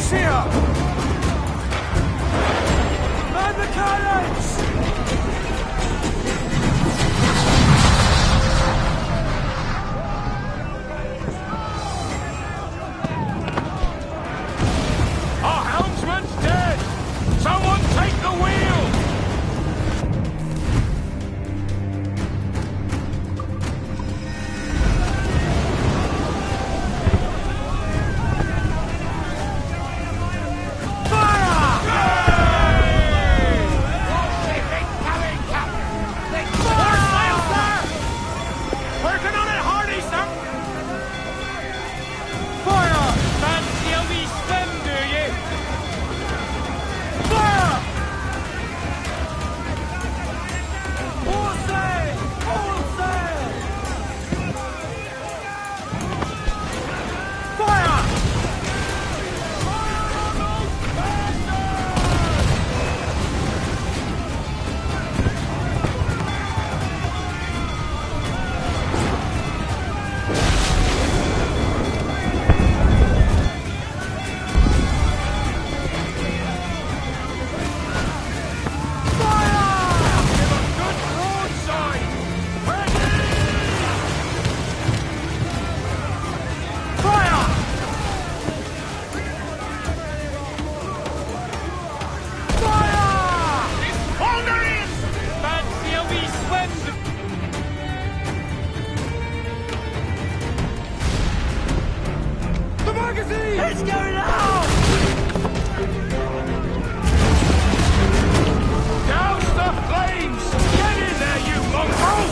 He's here! Man the cannons! Our helmsman's dead! Someone take the wheel! It's going out! Douse the flames! Get in there, you mongrel!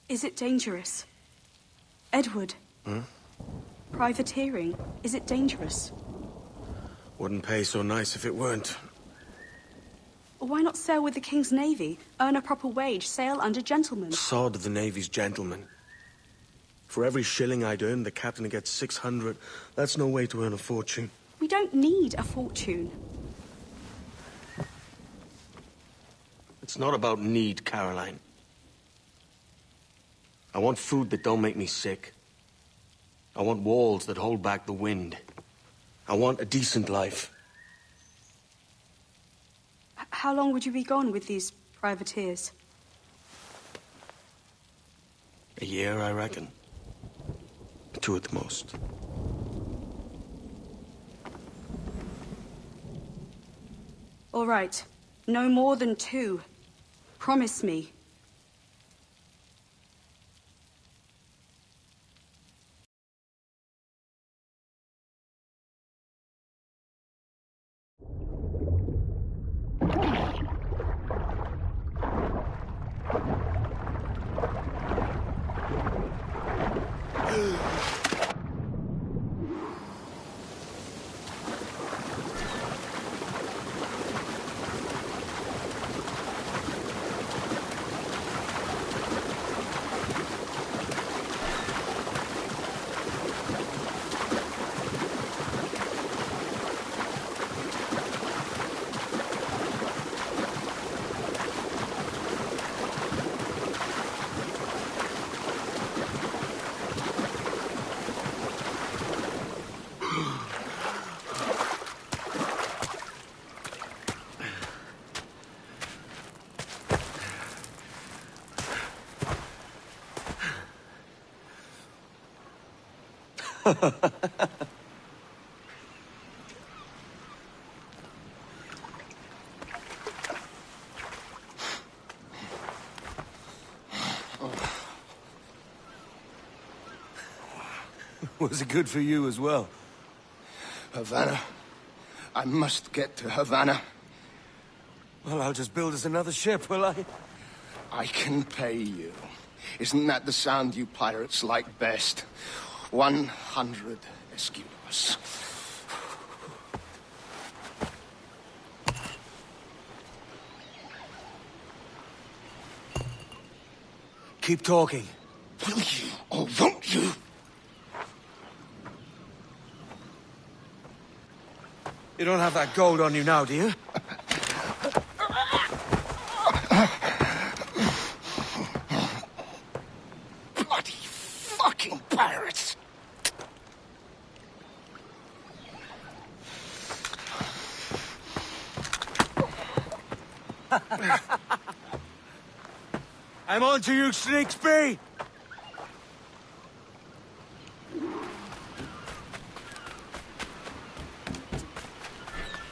Is it dangerous? Edward? Privateering, is it dangerous? Wouldn't pay so nice if it weren't. Why not sail with the King's Navy, earn a proper wage, sail under gentlemen? Sod the Navy's gentlemen. For every shilling I'd earn, the captain gets 600. That's no way to earn a fortune. We don't need a fortune. It's not about need, Caroline. I want food that don't make me sick. I want walls that hold back the wind. I want a decent life. How long would you be gone with these privateers? A year, I reckon. 2 at the most. All right. No more than 2. Promise me. Was it good for you as well? Havana. I must get to Havana. Well, I'll just build us another ship, will I? I can pay you. Isn't that the sound you pirates like best? 100 escudos. Keep talking. Will you or won't you? You don't have that gold on you now, do you? Bloody fucking pirates! I'm on to you, Sneaksby!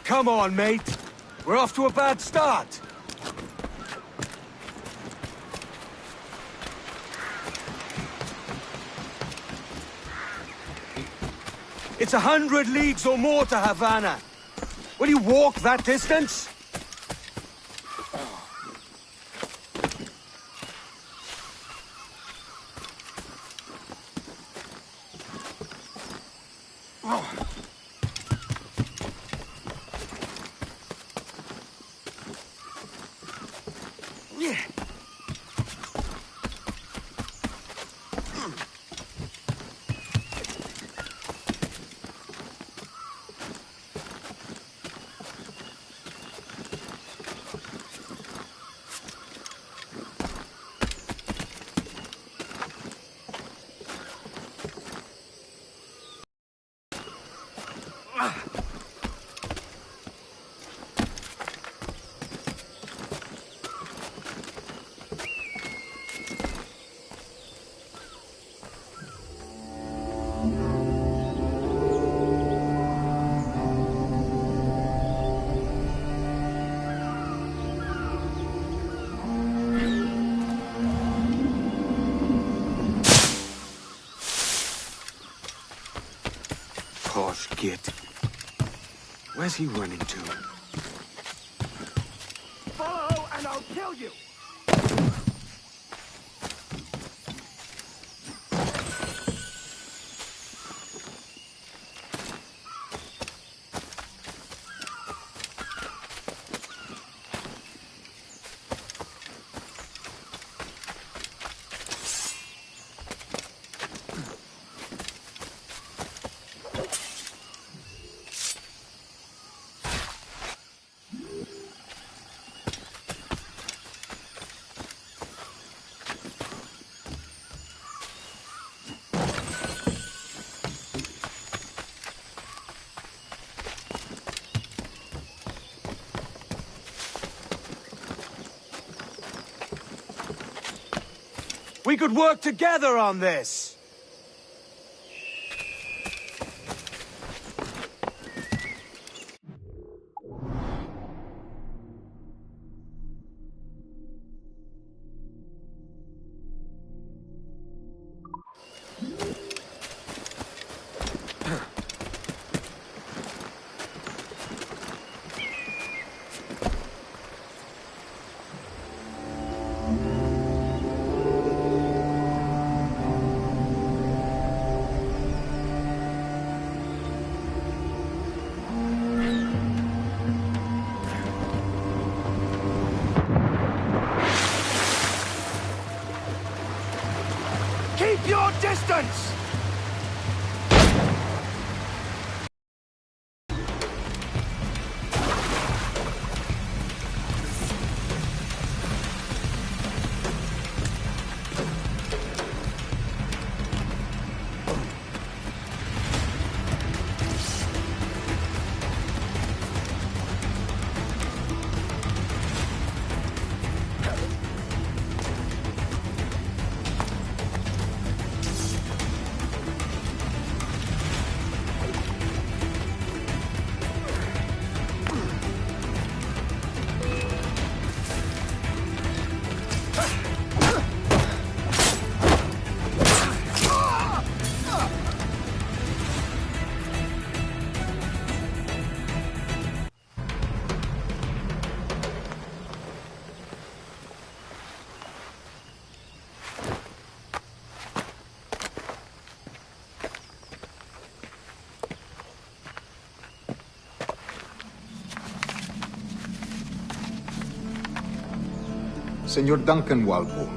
Come on, mate. We're off to a bad start. It's 100 leagues or more to Havana. Will you walk that distance? Posh git. Where's he running to? Follow and I'll kill you! We could work together on this! Keep your distance! Senor Duncan Walpole,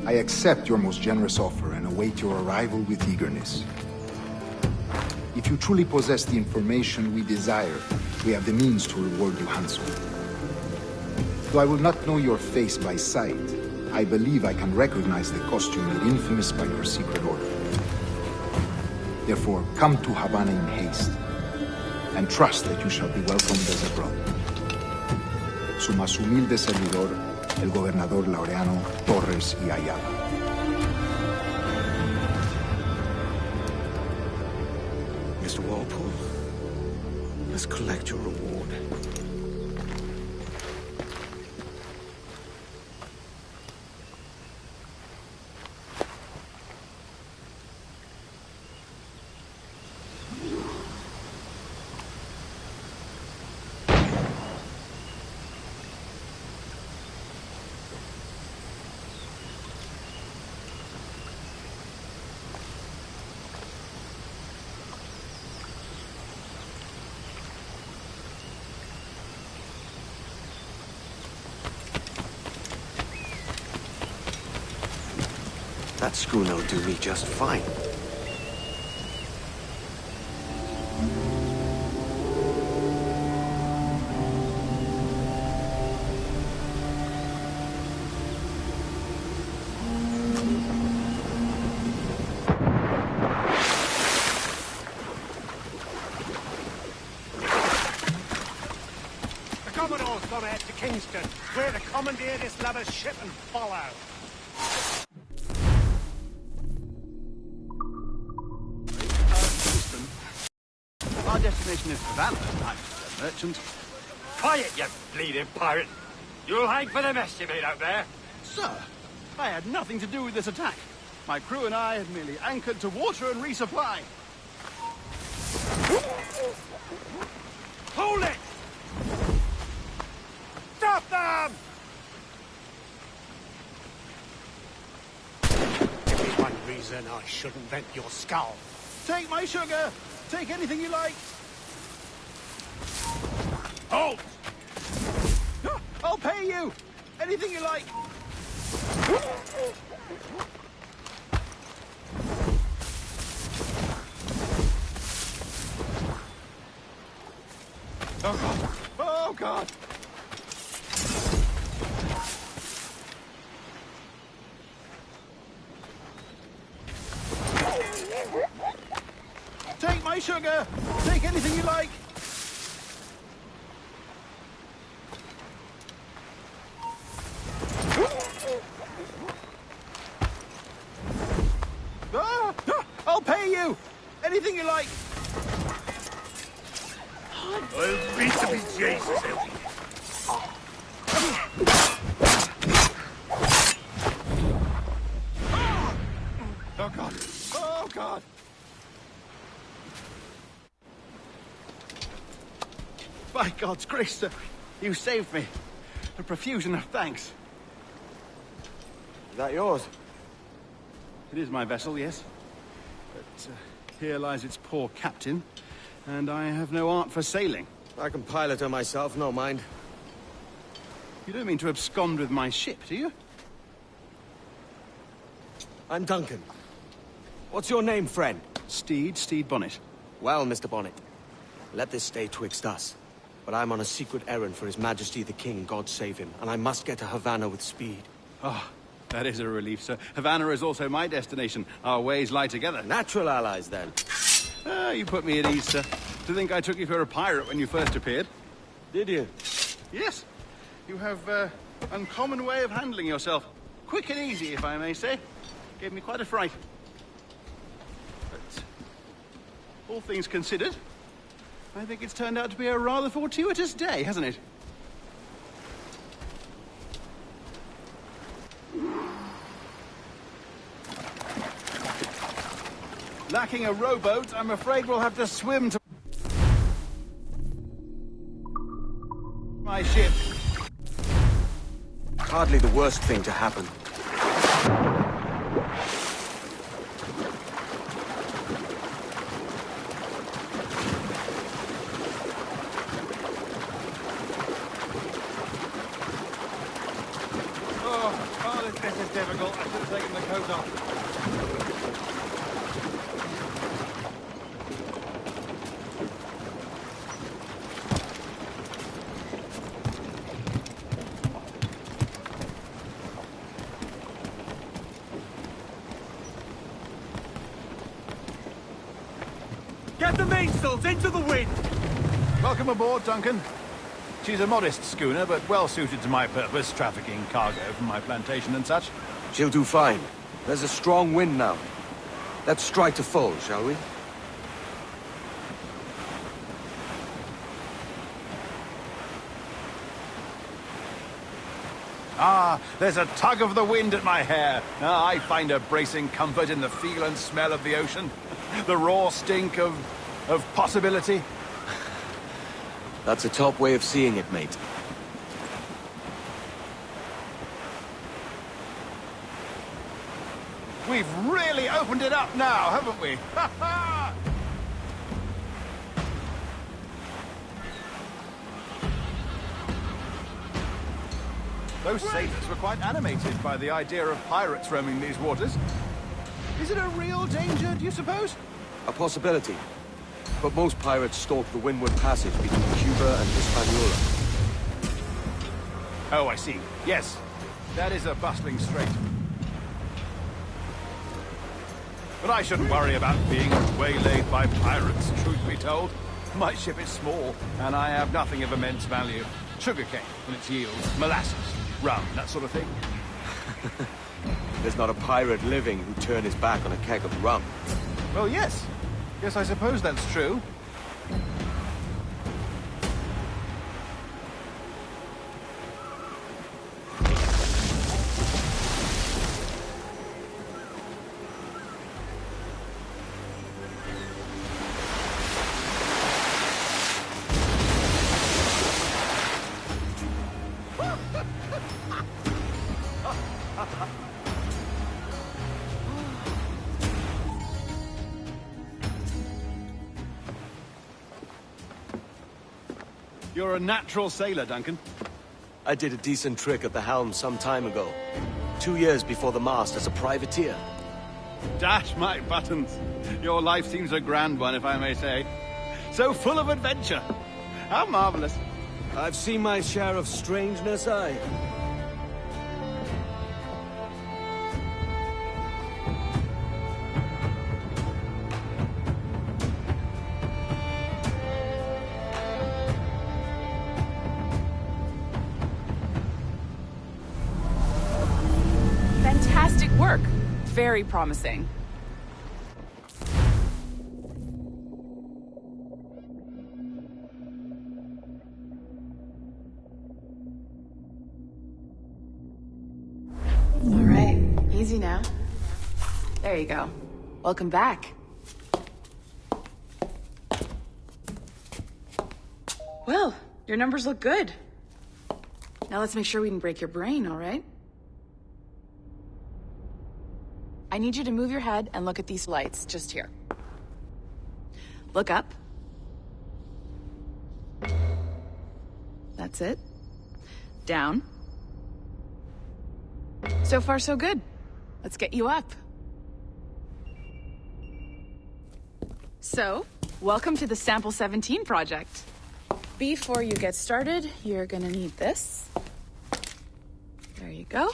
I accept your most generous offer and await your arrival with eagerness. If If you truly possess the information we desire, we have the means to reward you handsomely. Though I will not know your face by sight, I believe I can recognize the costume made infamous by your secret order. Therefore, come to Havana in haste, and trust that you shall be welcomed as a brother. Su más humilde servidor, el gobernador Laureano Torres y Ayala. Mr. Walpole, let's collect your reward. That schooner will do me just fine. The Commodore's gone out to Kingston, where to commandeer this lover's ship and follow. Our destination is Havana, I'm a merchant. Quiet, you bleeding pirate! You'll hang for the mess you made out there. Sir, I had nothing to do with this attack. My crew and I had merely anchored to water and resupply. Hold it! Stop them! Give me one reason I shouldn't vent your skull. Take my sugar! Take anything you like! Halt! I'll pay you! Anything you like! Oh God! Oh God! Take my sugar! Take anything you like! I'll pay you! Anything you like! I'll beat to be Jesus, Oh God! Oh God! By God's grace, sir, you saved me. A profusion of thanks. Is that yours? It is my vessel, yes. But here lies its poor captain, and I have no art for sailing. I can pilot her myself, no mind. You don't mean to abscond with my ship, do you? I'm Duncan. What's your name, friend? Steed Bonnet. Well, Mr. Bonnet, let this stay twixt us. But I'm on a secret errand for His Majesty the King, God save him, and I must get to Havana with speed. Ah, that is a relief, sir. Havana is also my destination. Our ways lie together. Natural allies, then. Ah, you put me at ease, sir. To think I took you for a pirate when you first appeared. Did you? Yes. You have uncommon way of handling yourself. Quick and easy, if I may say. Gave me quite a fright. But all things considered, I think it's turned out to be a rather fortuitous day, hasn't it? Lacking a rowboat, I'm afraid we'll have to swim to my ship. Hardly the worst thing to happen. This is difficult. I should have taken the coat off. Get the mainsails into the wind! Welcome aboard, Duncan. She's a modest schooner, but well suited to my purpose, trafficking cargo from my plantation and such. She'll do fine. There's a strong wind now. Let's strike to full, shall we? Ah, there's a tug of the wind at my hair. Ah, I find a bracing comfort in the feel and smell of the ocean. The raw stink of possibility. That's a top way of seeing it, mate. We've really opened it up now, haven't we? Ha ha! Those sailors were quite animated by the idea of pirates roaming these waters. Is it a real danger, do you suppose? A possibility. But most pirates stalk the windward passage between Cuba and Hispaniola. Oh, I see. Yes, that is a bustling strait. But I shouldn't worry about being waylaid by pirates, truth be told. My ship is small, and I have nothing of immense value. Sugarcane and its yields, molasses, rum, that sort of thing. There's not a pirate living who'd turn his back on a keg of rum. Well, yes. Yes, I suppose that's true. You're a natural sailor, Duncan. I did a decent trick at the helm some time ago. 2 years before the mast as a privateer. Dash my buttons. Your life seems a grand one, if I may say. So full of adventure. How marvelous. I've seen my share of strangeness, aye. Fantastic work. Very promising. All right, easy now. There you go. Welcome back. Well, your numbers look good. Now let's make sure we didn't break your brain, all right? I need you to move your head and look at these lights just here. Look up. That's it. Down. So far, so good. Let's get you up. So, welcome to the Sample 17 project. Before you get started, you're gonna need this. There you go.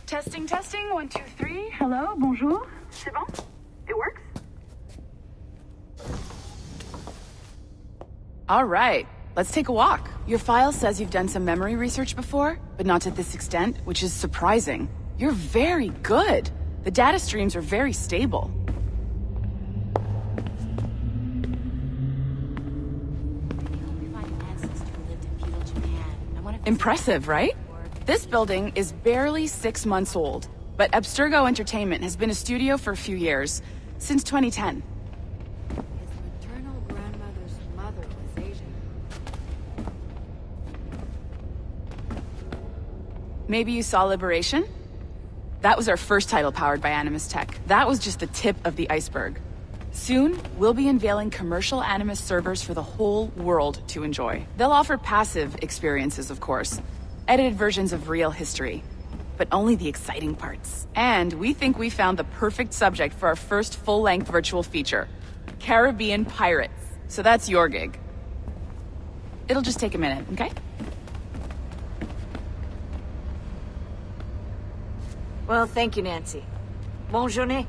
Testing, testing, 1, 2, 3. Hello, bonjour. C'est bon? It works? All right, let's take a walk. Your file says you've done some memory research before, but not to this extent, which is surprising. You're very good. The data streams are very stable. Impressive, right? This building is barely 6 months old, but Abstergo Entertainment has been a studio for a few years, since 2010. His maternal grandmother's mother was Asian. Maybe you saw Liberation? That was our first title powered by Animus Tech. That was just the tip of the iceberg. Soon, we'll be unveiling commercial Animus servers for the whole world to enjoy. They'll offer passive experiences, of course. Edited versions of real history, but only the exciting parts. And we think we found the perfect subject for our first full-length virtual feature, Caribbean Pirates. So that's your gig. It'll just take a minute, okay? Well, thank you, Nancy. Bonne journée.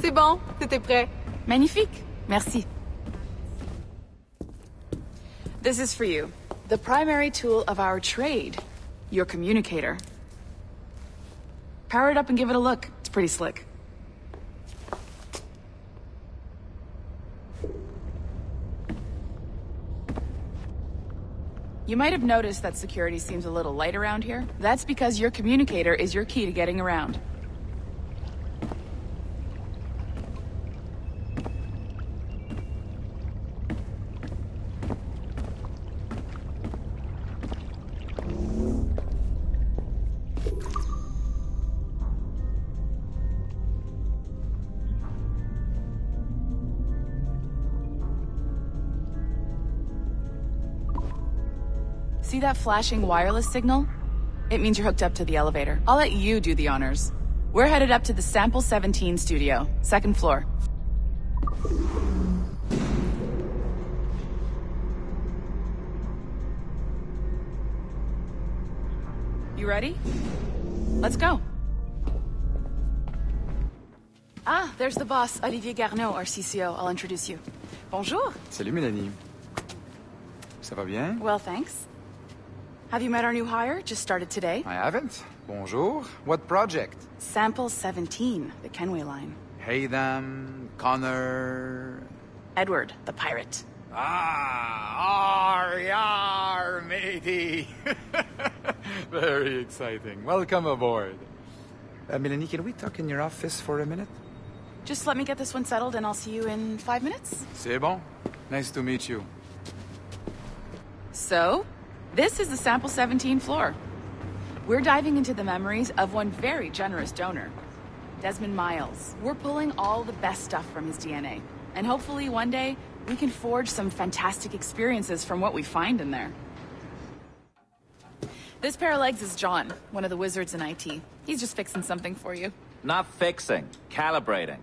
C'est bon, c'était prêt. Magnifique. Merci. This is for you. The primary tool of our trade. Your communicator. Power it up and give it a look. It's pretty slick. You might have noticed that security seems a little light around here. That's because your communicator is your key to getting around. See that flashing wireless signal? It means you're hooked up to the elevator. I'll let you do the honors. We're headed up to the Sample 17 studio, 2nd floor. You ready? Let's go. Ah, there's the boss, Olivier Garneau, our CCO. I'll introduce you. Bonjour. Salut, Mélanie. Ça va bien? Well, thanks. Have you met our new hire? Just started today. I haven't. Bonjour. What project? Sample 17, the Kenway line. Hey them, Connor... Edward, the pirate. Ah, yar, matey. Very exciting. Welcome aboard. Mélanie, can we talk in your office for a minute? Just let me get this one settled and I'll see you in 5 minutes. C'est bon. Nice to meet you. So, this is the Sample 17 floor. We're diving into the memories of one very generous donor, Desmond Miles. We're pulling all the best stuff from his DNA. And hopefully one day, we can forge some fantastic experiences from what we find in there. This pair of legs is John, one of the wizards in IT. He's just fixing something for you. Not fixing, calibrating.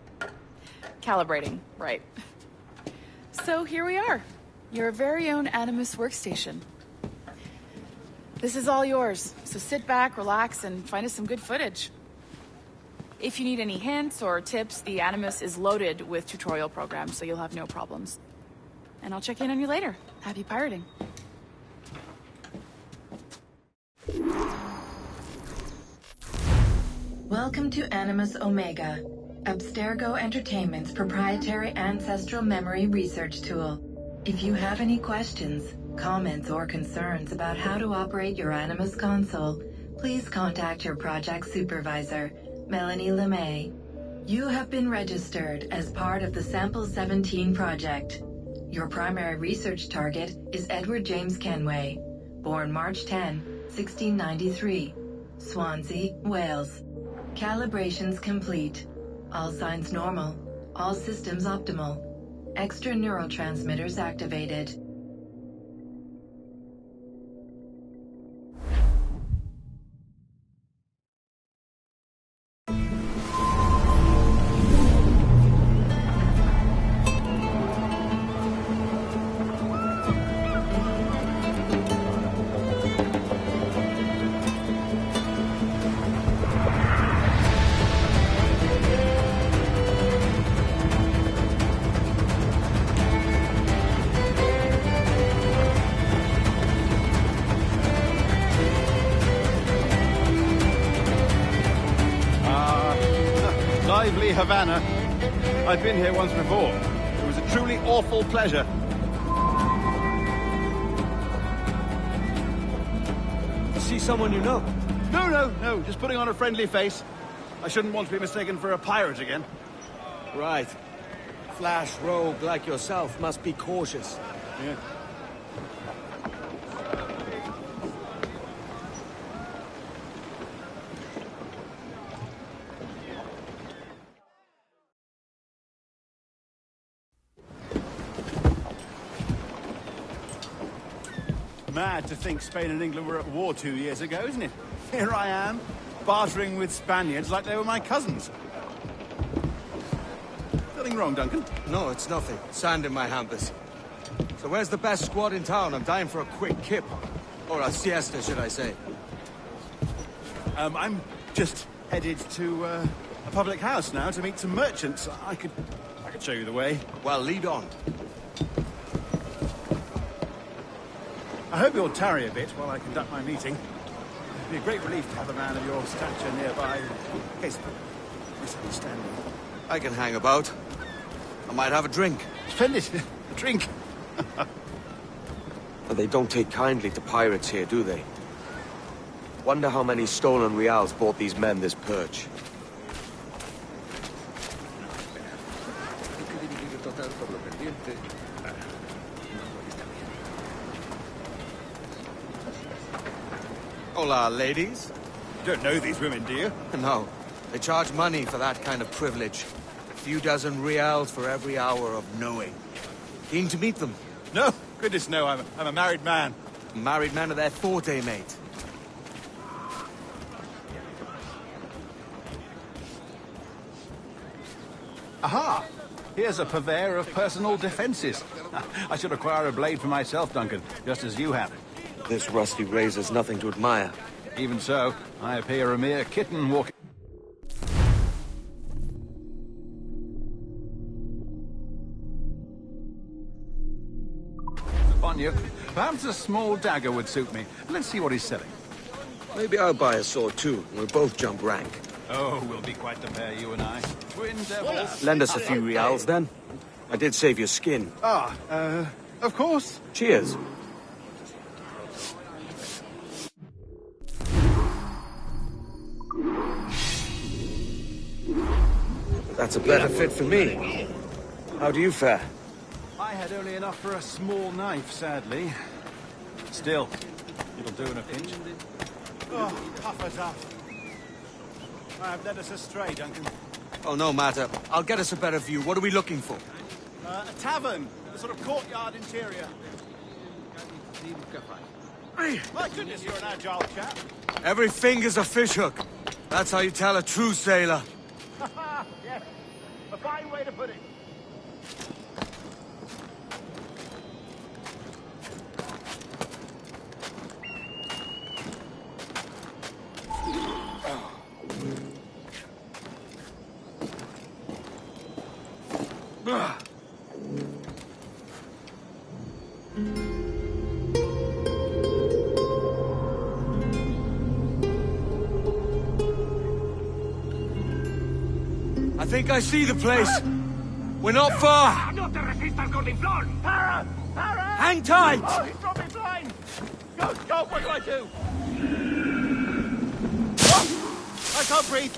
Calibrating, right. So here we are, your very own Animus workstation. This is all yours, so sit back, relax, and find us some good footage. If you need any hints or tips, the Animus is loaded with tutorial programs, so you'll have no problems. And I'll check in on you later. Happy pirating. Welcome to Animus Omega, Abstergo Entertainment's proprietary ancestral memory research tool. If you have any questions, comments, or concerns about how to operate your Animus console, please contact your project supervisor, Melanie LeMay. You have been registered as part of the Sample 17 project. Your primary research target is Edward James Kenway, born March 10, 1693, Swansea, Wales. Calibrations complete. All signs normal. All systems optimal. Extra neurotransmitters activated. Lively Havana. I've been here once before. It was a truly awful pleasure. See someone you know? No. Just putting on a friendly face. I shouldn't want to be mistaken for a pirate again. Right. Flash rogue like yourself must be cautious. Yeah. Mad to think Spain and England were at war 2 years ago, isn't it? Here I am, bartering with Spaniards like they were my cousins. Nothing wrong, Duncan? No, it's nothing. Sand in my hampers. So where's the best squad in town? I'm dying for a quick kip. Or a siesta, should I say. I'm just headed to a public house now to meet some merchants. I could show you the way. Well, lead on. I hope you'll tarry a bit while I conduct my meeting. It'd be a great relief to have a man of your stature nearby in case of a misunderstanding. I can hang about. I might have a drink. Splendid. A drink. But they don't take kindly to pirates here, do they? Wonder how many stolen reals bought these men this perch. Hola, ladies. You don't know these women, do you? No. They charge money for that kind of privilege. A few dozen reals for every hour of knowing. Keen to meet them? No. Goodness, no. I'm a married man. Married man of their forte, mate. Aha! Here's a purveyor of personal defenses. I should acquire a blade for myself, Duncan, just as you have. This rusty razor's nothing to admire. Even so, I appear a mere kitten walking... upon you. Perhaps a small dagger would suit me. Let's see what he's selling. Maybe I'll buy a sword too. We'll both jump rank. Oh, we'll be quite the pair, you and I. Twin devils. Lend us a few reals, then. I did save your skin. Of course. Cheers. That's a better fit for me. How do you fare? I had only enough for a small knife, sadly. Still, it'll do in a pinch. Oh, puffers up. I've led us astray, Duncan. Oh, no matter. I'll get us a better view. What are we looking for? A tavern. A sort of courtyard interior. My goodness, you're an agile chap. Every finger's a fishhook. That's how you tell a true sailor. Yes. A fine way to put it. I think I see the place. We're not far. No te resistas, Gordiflón! Para! Para! Hang tight! Oh, he's dropped me blind! Go, what do I do? I can't breathe.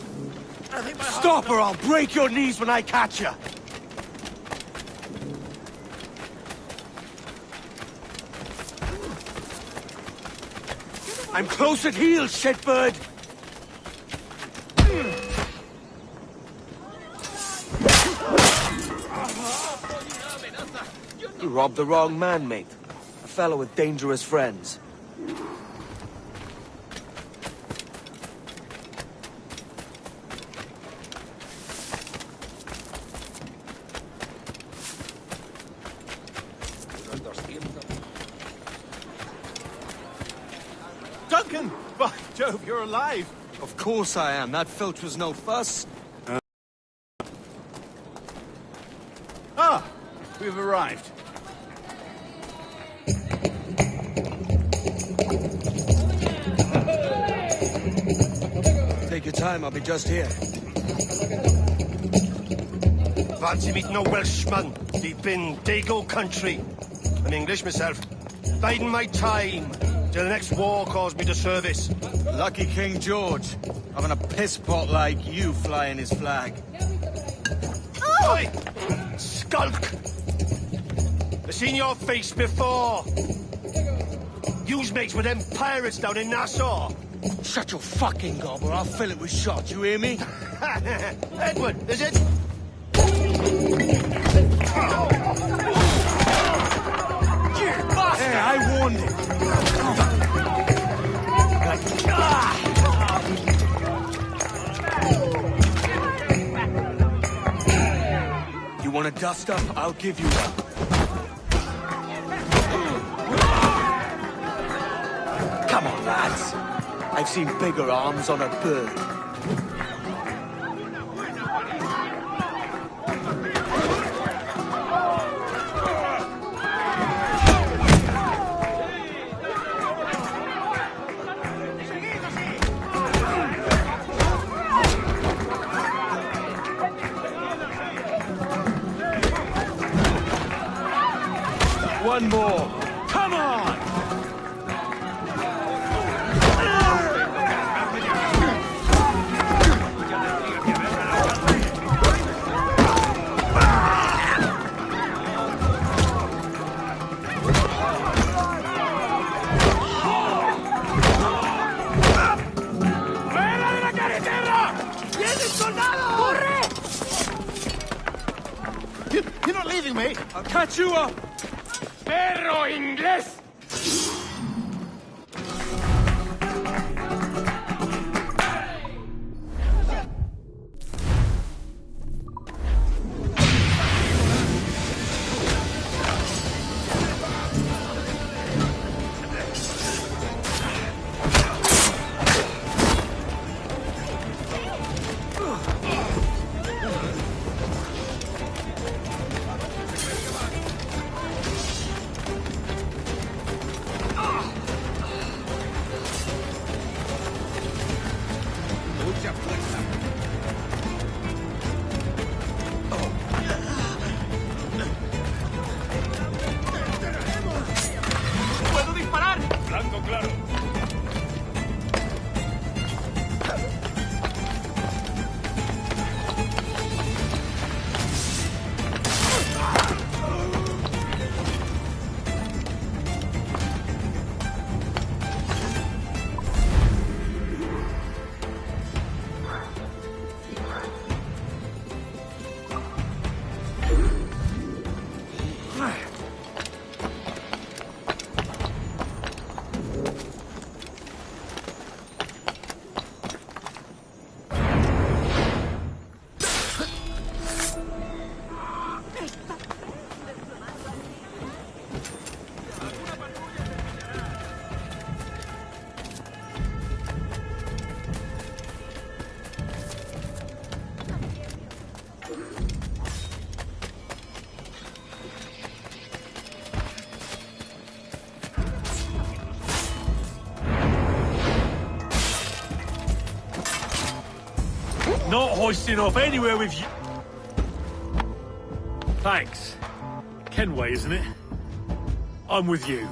I think my heart... Stop or I'll break your knees when I catch you. I'm close at heel, shitbird! You robbed the wrong man, mate. A fellow with dangerous friends. Duncan! By Jove, you're alive! Of course I am. That filch was no fuss. We've arrived. Take your time, I'll be just here. Fancy meeting a Welshman deep in Dago country. I'm English myself. Biding my time till the next war calls me to service. Lucky King George, having a piss pot like you flying his flag. Oi! Skulk! I've seen your face before. You's mates with them pirates down in Nassau. Shut your fucking gob or I'll fill it with shot, you hear me? Edward, is it? Hey, I warned him. You want a dust up? I'll give you one. Come on, lads. I've seen bigger arms on a bird. one more. Come on! You're not leaving me! I'll catch you up! ¡Perro inglés! Not hoisting off anywhere with you. Thanks. Kenway, isn't it? I'm with you.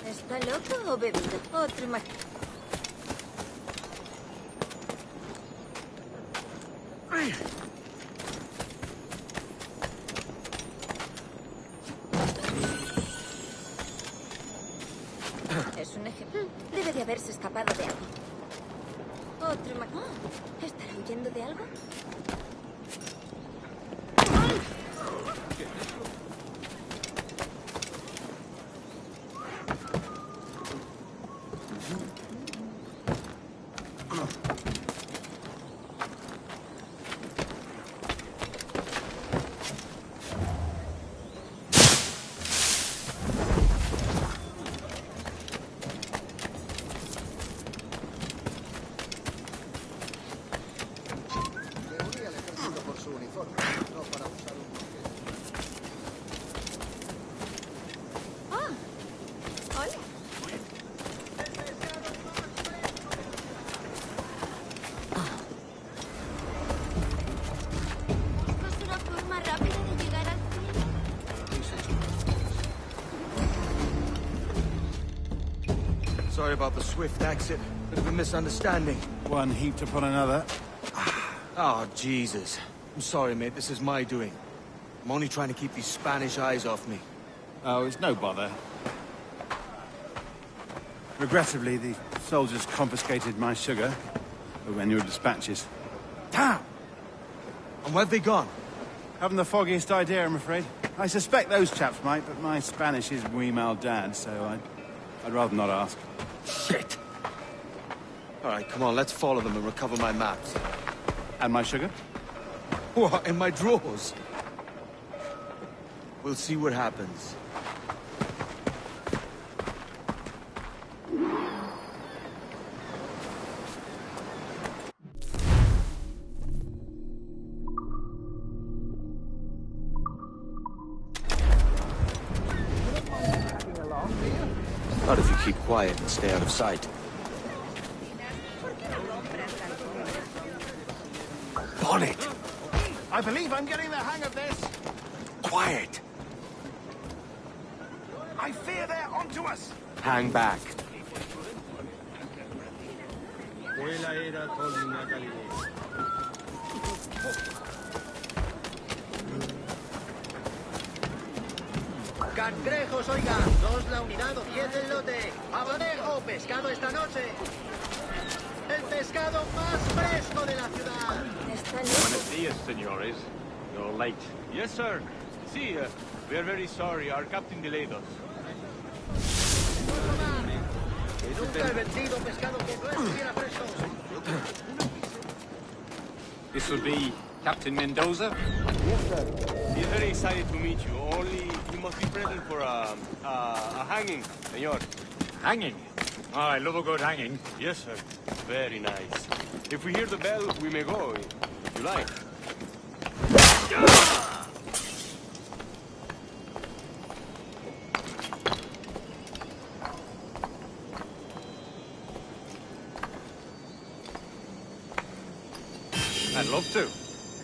¿Está loco o bebido? Otro más. Es un ejemplo. Debe de haberse escapado de algo. Otro más. ¿Estará huyendo de algo? Sorry about the swift exit. Bit of a misunderstanding. One heaped upon another. Oh, Jesus. I'm sorry, mate. This is my doing. I'm only trying to keep these Spanish eyes off me. Oh, it's no bother. Regrettably, the soldiers confiscated my sugar when your dispatches. Tam! And where have they gone? Haven't the foggiest idea, I'm afraid. I suspect those chaps might, but my Spanish is muy mal dad, so I'd rather not ask. Shit! All right, come on, let's follow them and recover my maps. And my sugar? What, in my drawers? We'll see what happens. Not if you keep quiet and stay out of sight. Bonnet! I believe I'm getting the hang of this. Quiet! I fear they're onto us. Hang back. Cangrejos, oiga, 2 la unidad o 10 el lote. Abadejo, pescado esta noche. El pescado más fresco de la ciudad. Buenos dias, senores. You're late. Yes, sir. See, we are very sorry. Our captain delayed us. Nunca he vendido pescado que no estuviera fresco. This would be Captain Mendoza? Yes, sir. He's very excited to meet you. Only you must be present for a hanging, senor. Hanging? Oh, I love a good hanging. Yes, sir. Very nice. If we hear the bell, we may go, if you like. I'd love to.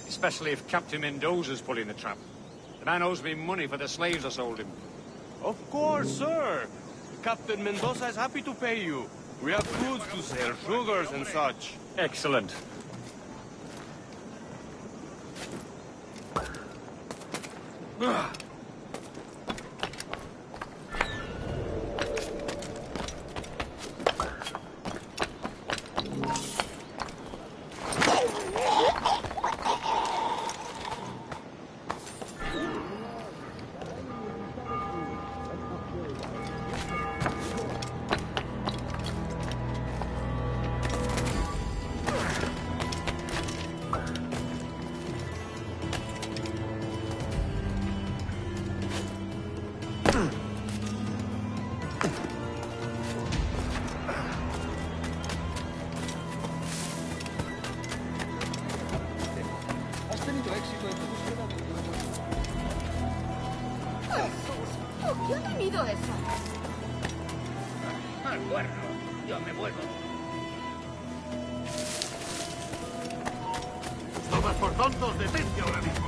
Especially if Captain Mendoza's pulling the trap. The man owes me money for the slaves I sold him. Of course, sir. Captain Mendoza is happy to pay you. We have goods to sell, sugars and such. Excellent. Yo he tenido eso. Al cuerno, yo me vuelvo. Tomas por tontos, detente ahora mismo.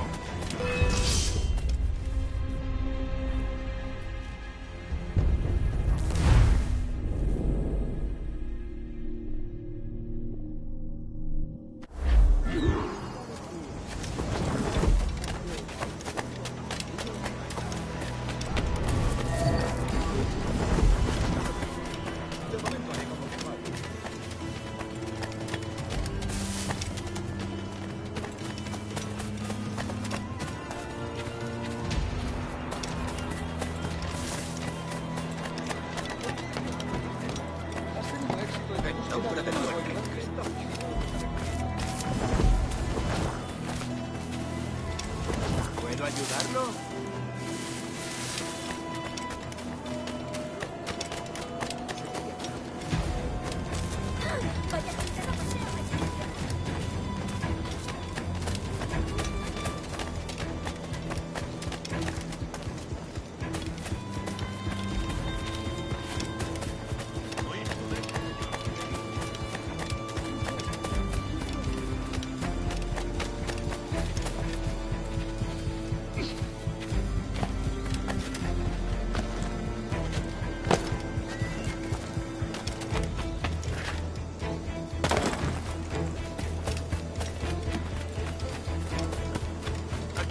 ¿Puedo ayudarlo?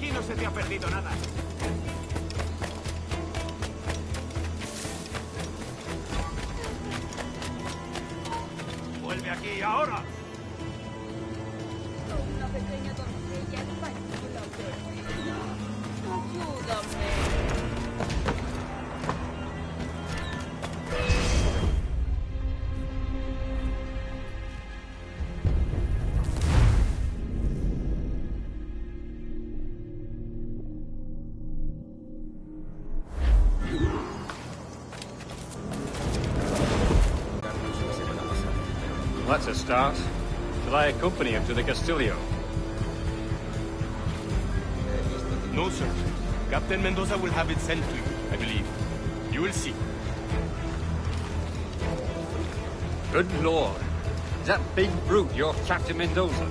No se te ha perdido nada. Vuelve aquí ahora. pequeña doncella en pañuelo. Ayúdame. That's a start. Shall I accompany him to the Castillo? No, sir. Captain Mendoza will have it sent to you, I believe. You will see. Good Lord. Is that big brute your Captain Mendoza?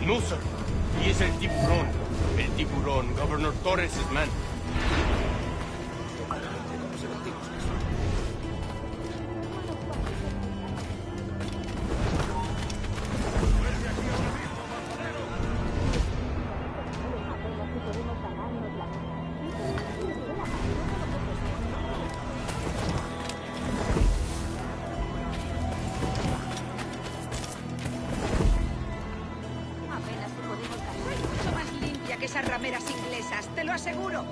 No, sir. He is El Tiburón. El Tiburón, Governor Torres' man. Esas rameras inglesas, te lo aseguro.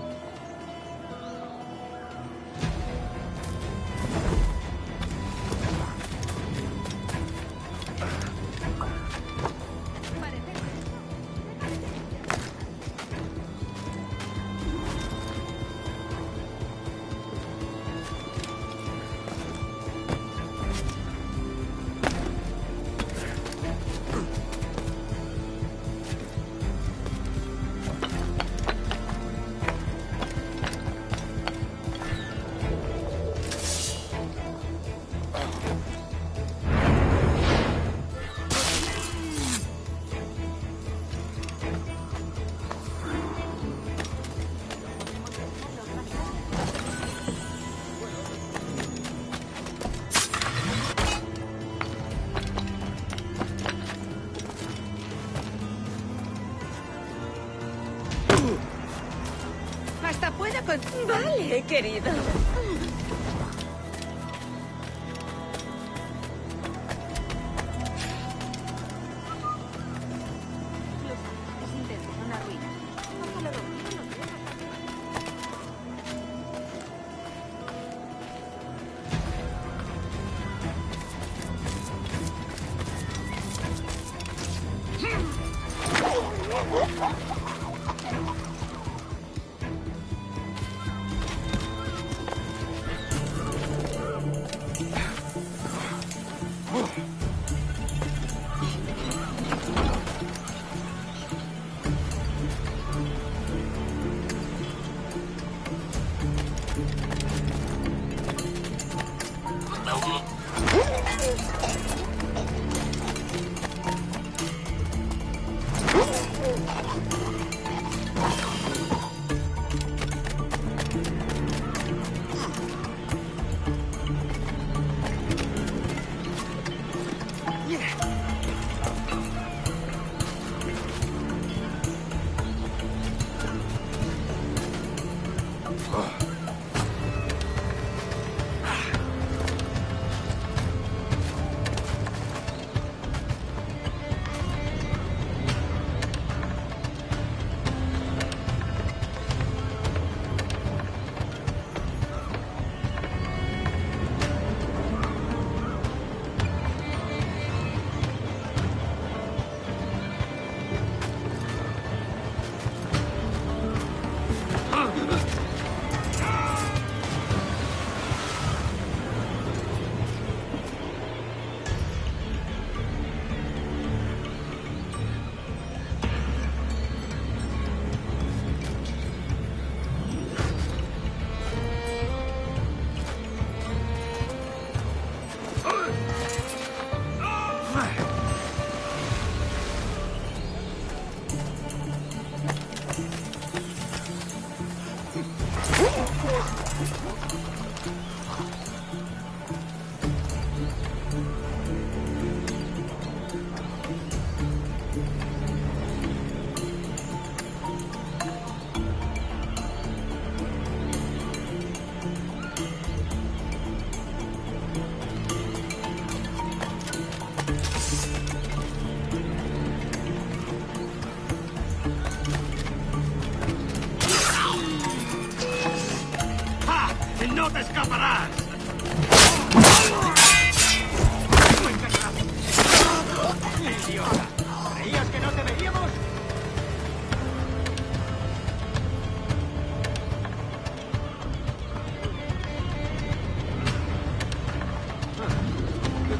Hasta puedo con... Vale, querido.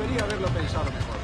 Debería haberlo pensado mejor.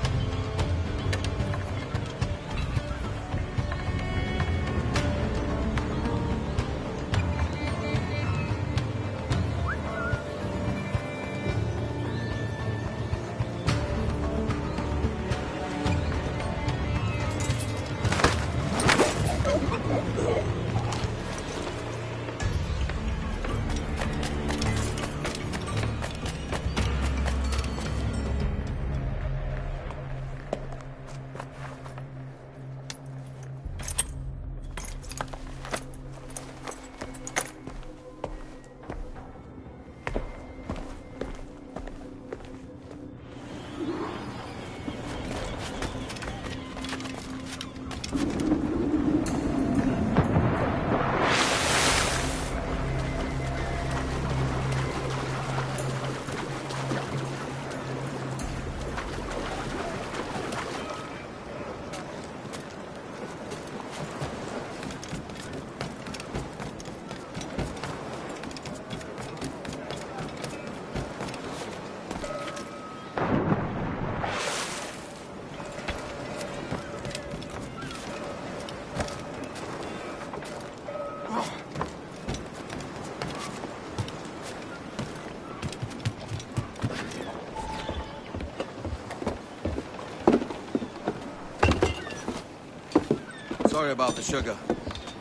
Sorry about the sugar.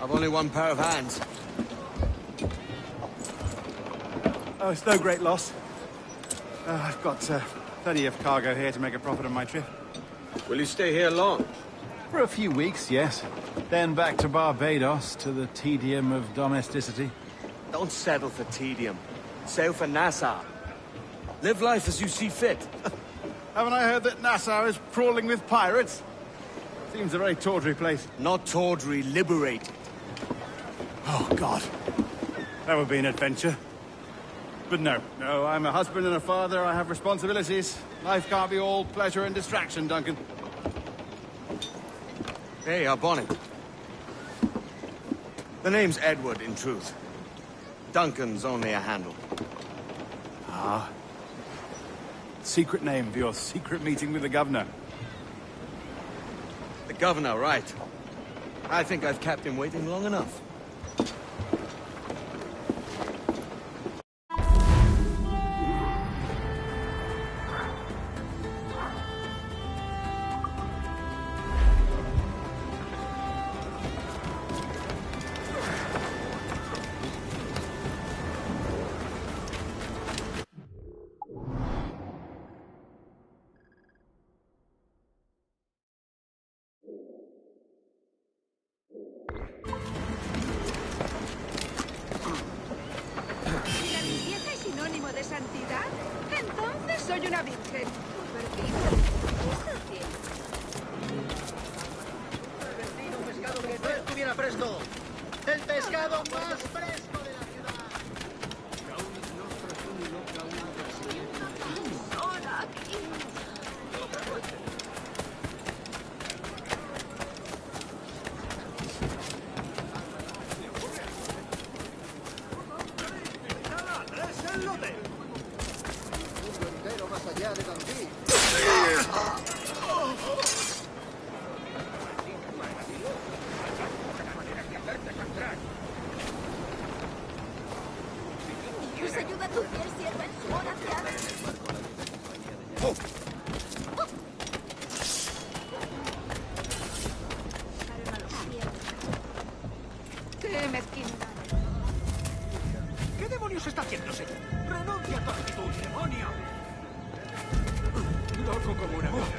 I've only one pair of hands. Oh, it's no great loss. I've got plenty of cargo here to make a profit on my trip. Will you stay here long? For a few weeks, yes. Then back to Barbados, to the tedium of domesticity. Don't settle for tedium. Sail for Nassau. Live life as you see fit. Haven't I heard that Nassau is crawling with pirates? Seems a very tawdry place. Not tawdry, liberated. Oh, God. That would be an adventure. But no, I'm a husband and a father. I have responsibilities. Life can't be all pleasure and distraction, Duncan. Hey, our bonnet. The name's Edward, in truth. Duncan's only a handle. Ah. Secret name for your secret meeting with the governor. The governor, right. I think I've kept him waiting long enough. ¡El pescado más fresco de la ciudad! ¡Es el lote! Un mundo entero más allá de Dundee. Dios ayuda a tu fiel sierva en su hora fiada. ¡Qué mezquindad! ¿Qué demonios está haciendo, señor? ¡Renuncia a tu actitud, demonio! Loco como una cosa.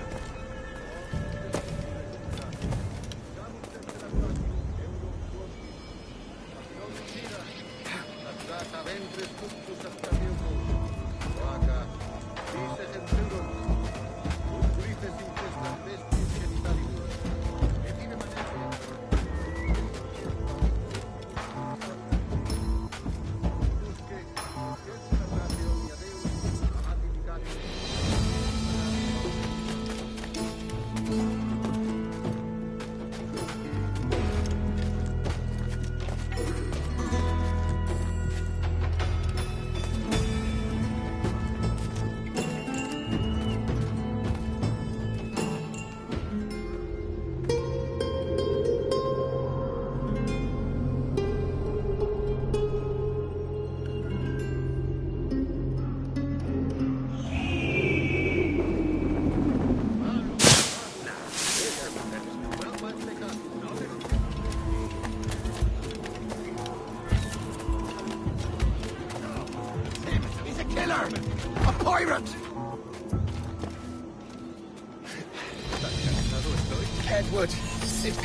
backward, sick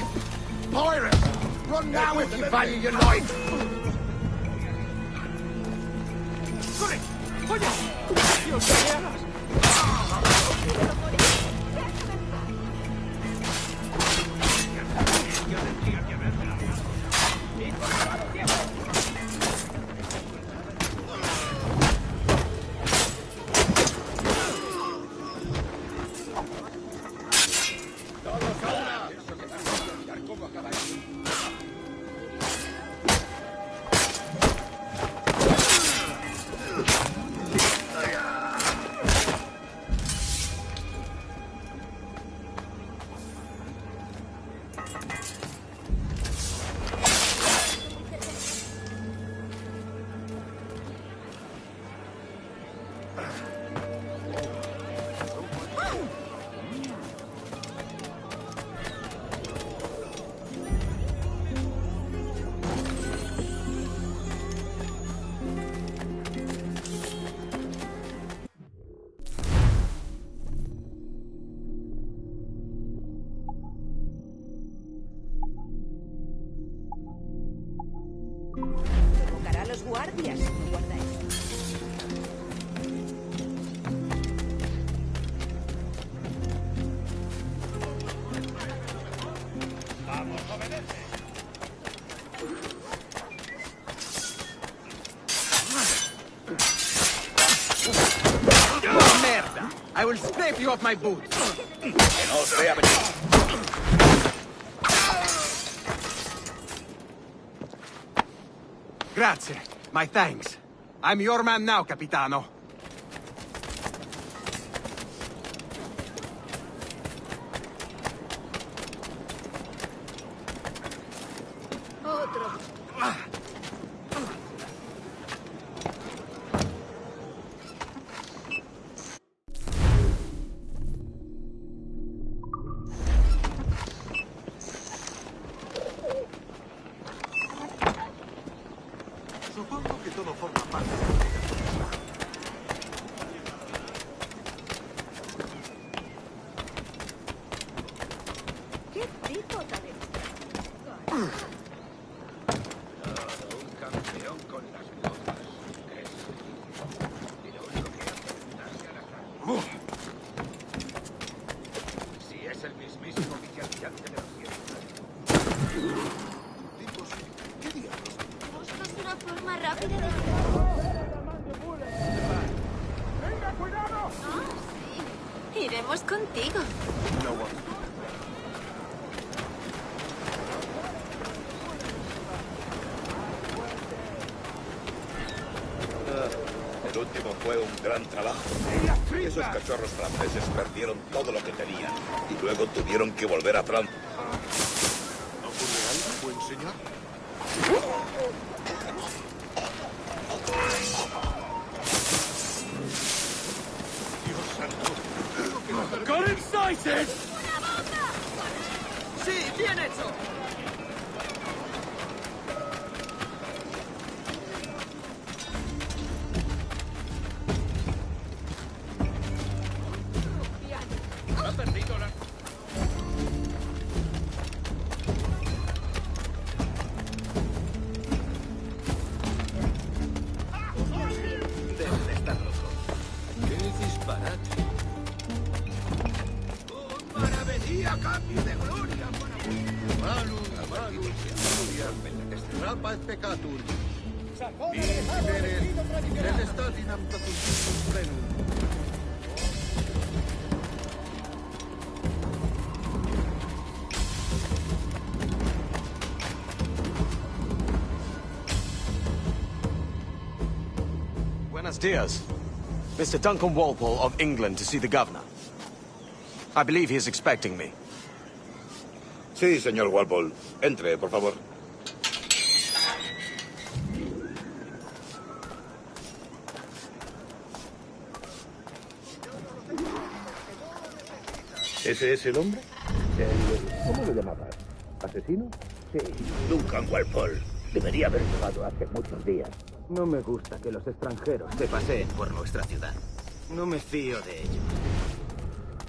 pirate! Run now if you value your life! ¡Corre! ¡Oye! ¡Dios mío! Provocará a los guardias si no guardáis. Vamos, obedece. Merda! I will scrape you off my boots. Que no os vea venir. Grazie. My thanks. I'm your man now, Capitano. Otro. Supongo que todo forma parte. ¿Qué tipo tan extraño? Un campeón con las botas. Y lo único que hace es darse a la cara. Si es el mismísimo vigilante de los cielos. ¿Qué diablos? ¿Buscas una forma rápida de... ¡Venga, cuidado! Ah, sí. Iremos contigo. El último fue un gran trabajo. Esos cachorros franceses perdieron todo lo que tenían y luego tuvieron que volver a Francia. ¿Ocurre algo, buen señor? Dios santo. Got him sighted! Sí, bien hecho. Ha perdido la... Deben de estar locos. ¡Qué disparate! ¡Un maravilla cambio de gloria para... Malus, gloria, rapa et peccatur. Viceres, el statinam tatum plenum. Buenos dias. Mr. Duncan Walpole of England to see the governor. I believe he is expecting me. Sí, señor Walpole. Entre, por favor. ¿Ese es el hombre? ¿Cómo lo llamabas? ¿Asesino? Sí, Duncan Walpole. Debería haber llegado hace muchos días. No me gusta que los extranjeros se paseen por nuestra ciudad. No me fío de ellos.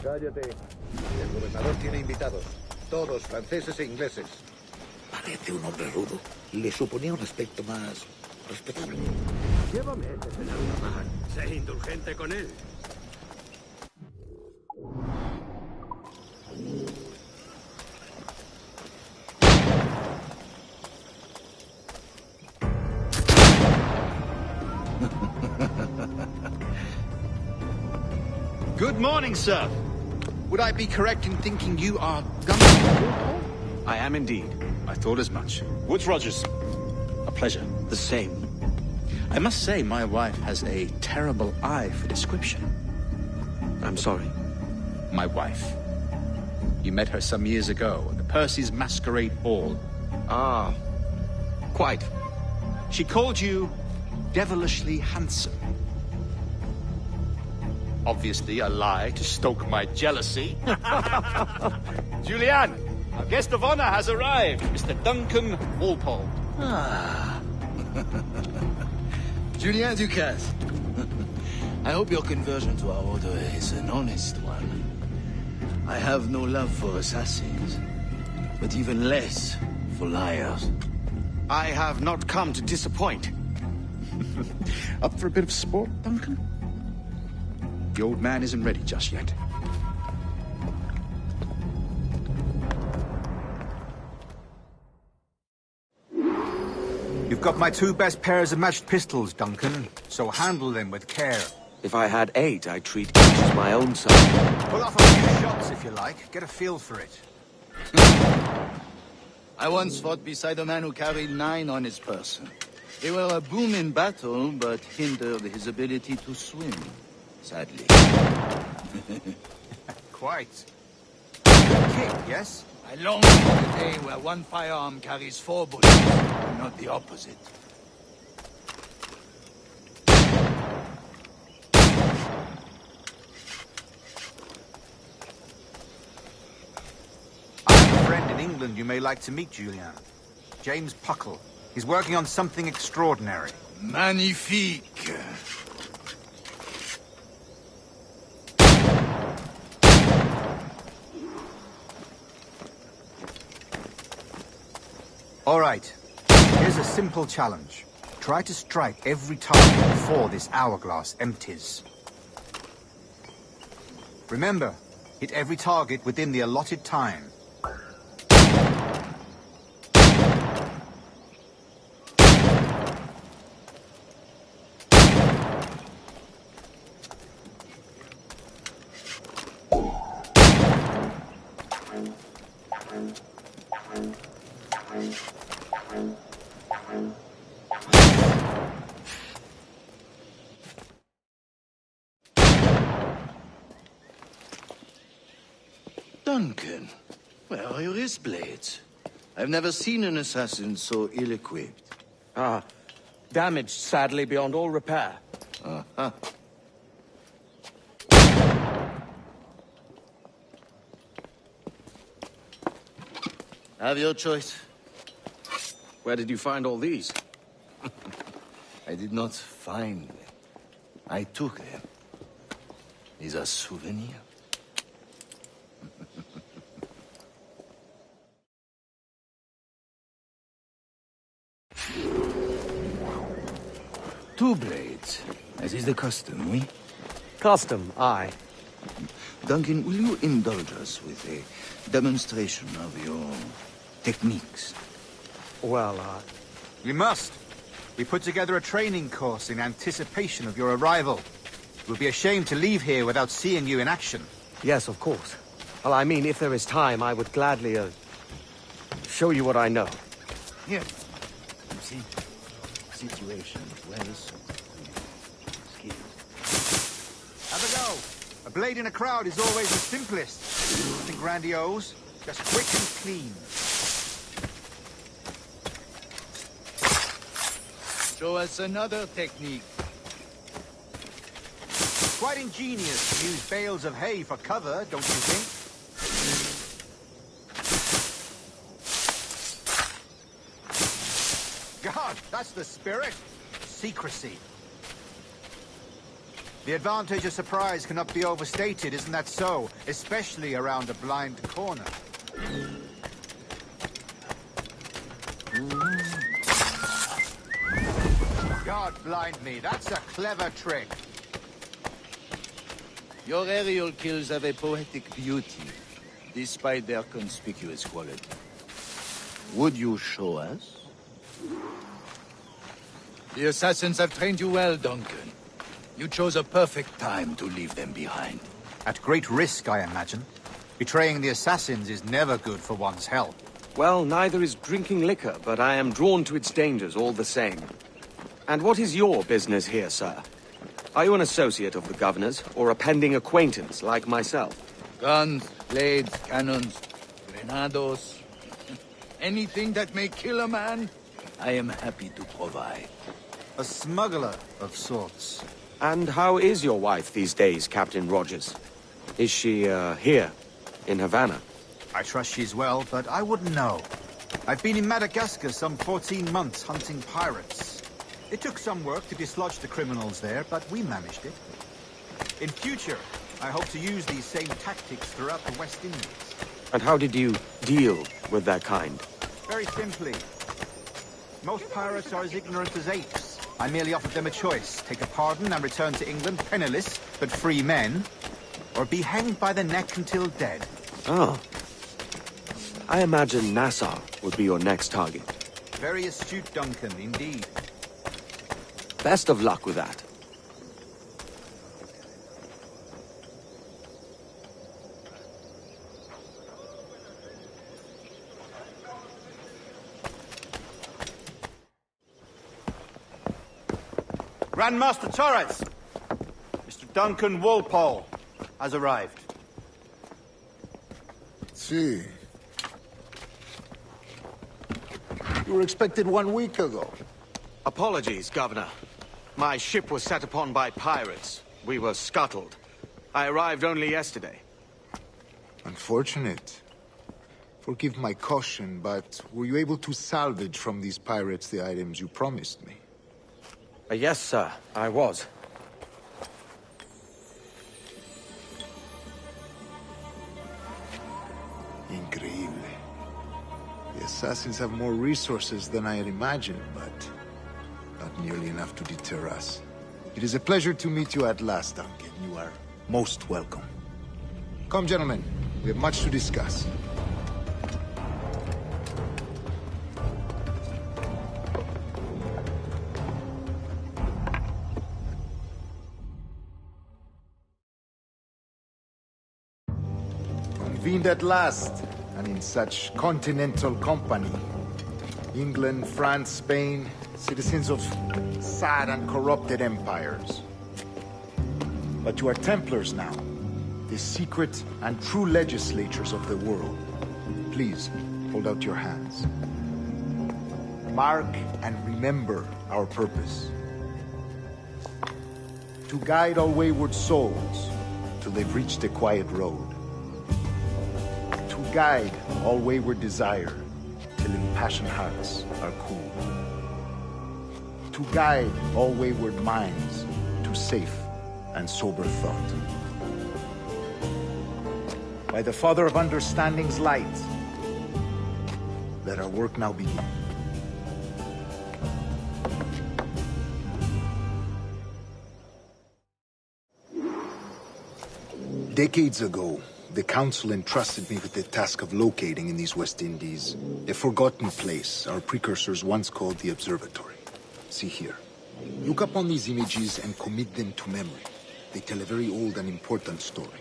Cállate. El gobernador tiene invitados. todos, franceses e ingleses. Parece un hombre rudo. Le suponía un aspecto más respetable. Llévame a cenar una mar. Sé indulgente con él. Good morning, sir. Would I be correct in thinking you are Duncan? I am indeed. I thought as much. Woods Rogers. A pleasure. The same. I must say, my wife has a terrible eye for description. I'm sorry. My wife. You met her some years ago at the Percy's Masquerade Ball. Ah, quite. She called you devilishly handsome. Obviously a lie to stoke my jealousy. Julianne, our guest of honor has arrived, Mr. Duncan Walpole. Ah. Julien Ducasse. I hope your conversion to our order is an honest one. I have no love for assassins, but even less for liars. I have not come to disappoint. Up for a bit of sport, Duncan? The old man isn't ready just yet. You've got my 2 best pairs of matched pistols, Duncan, so handle them with care. If I had 8, I'd treat each as my own son. Pull off a few shots if you like. Get a feel for it. I once fought beside a man who carried 9 on his person. They were a boom in battle, but hindered his ability to swim. Sadly. Quite. Good kick, yes? I long for the day where one firearm carries 4 bullets, and not the opposite. I have a friend in England you may like to meet, Julien. James Puckle. He's working on something extraordinary. Magnifique. All right. Here's a simple challenge. Try to strike every target before this hourglass empties. Remember, hit every target within the allotted time. Duncan, where are your wrist blades? I've never seen an assassin so ill-equipped. Ah, damaged, sadly, beyond all repair. Uh-huh. Have your choice. Where did you find all these? I did not find them. I took them. These are souvenirs. Two blades, as is the custom, oui? Custom, aye. Duncan, will you indulge us with a demonstration of your techniques? Well, We must. We put together a training course in anticipation of your arrival. It would be a shame to leave here without seeing you in action. Yes, of course. Well, I mean, if there is time, I would gladly, show you what I know. Here. You see, situation well suited. Have a go. A blade in a crowd is always the simplest. Nothing grandiose, just quick and clean. Show us another technique. Quite ingenious to use bales of hay for cover, don't you think? God, that's the spirit. Secrecy. The advantage of surprise cannot be overstated, isn't that so? Especially around a blind corner. God blind me, that's a clever trick. Your aerial kills have a poetic beauty, despite their conspicuous quality. Would you show us? The assassins have trained you well, Duncan. You chose a perfect time to leave them behind. At great risk, I imagine. Betraying the assassins is never good for one's health. Well, neither is drinking liquor, but I am drawn to its dangers all the same. And what is your business here, sir? Are you an associate of the governor's, or a pending acquaintance like myself? Guns, blades, cannons, grenados. Anything that may kill a man, I am happy to provide. A smuggler of sorts. And how is your wife these days, Captain Rogers? Is she, here, in Havana? I trust she's well, but I wouldn't know. I've been in Madagascar some 14 months hunting pirates. It took some work to dislodge the criminals there, but we managed it. In future, I hope to use these same tactics throughout the West Indies. And how did you deal with that kind? Very simply. Most pirates are as ignorant as apes. I merely offered them a choice. Take a pardon and return to England penniless, but free men, or be hanged by the neck until dead. Oh. I imagine Nassau would be your next target. Very astute, Duncan, indeed. Best of luck with that. Grandmaster Torres! Mr. Duncan Walpole has arrived. See. You were expected 1 week ago. Apologies, Governor. My ship was set upon by pirates. We were scuttled. I arrived only yesterday. Unfortunate. Forgive my caution, but were you able to salvage from these pirates the items you promised me? Yes, sir, I was. Increíble. The assassins have more resources than I had imagined, but not nearly enough to deter us. It is a pleasure to meet you at last, Duncan. You are most welcome. Come, gentlemen. We have much to discuss. Convened at last, and in such continental company. England, France, Spain, citizens of sad and corrupted empires. But you are Templars now, the secret and true legislators of the world. Please, hold out your hands. Mark and remember our purpose. To guide all wayward souls till they've reached a quiet road. To guide all wayward desire till impassioned hearts are cool. To guide all wayward minds to safe and sober thought. By the Father of Understanding's light, let our work now begin. Decades ago, the Council entrusted me with the task of locating in these West Indies a forgotten place our precursors once called the Observatory. See here. Look upon these images and commit them to memory. They tell a very old and important story.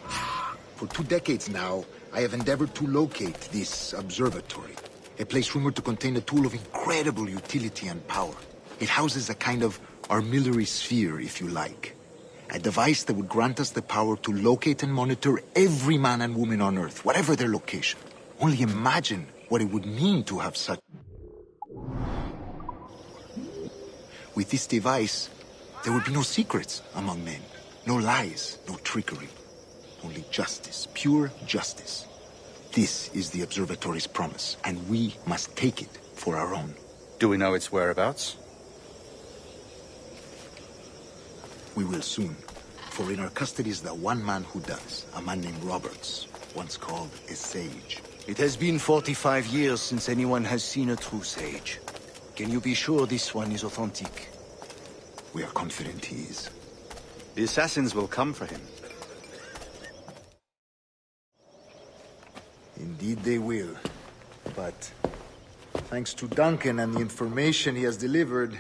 For 2 decades now, I have endeavored to locate this observatory, a place rumored to contain a tool of incredible utility and power. It houses a kind of armillary sphere, if you like. A device that would grant us the power to locate and monitor every man and woman on Earth, whatever their location. Only imagine what it would mean to have such... With this device, there would be no secrets among men. No lies, no trickery. Only justice, pure justice. This is the Observatory's promise, and we must take it for our own. Do we know its whereabouts? We will soon, for in our custody is the one man who does, a man named Roberts, once called a sage. It has been 45 years since anyone has seen a true sage. Can you be sure this one is authentic? We are confident he is. The assassins will come for him. Indeed they will. But thanks to Duncan and the information he has delivered,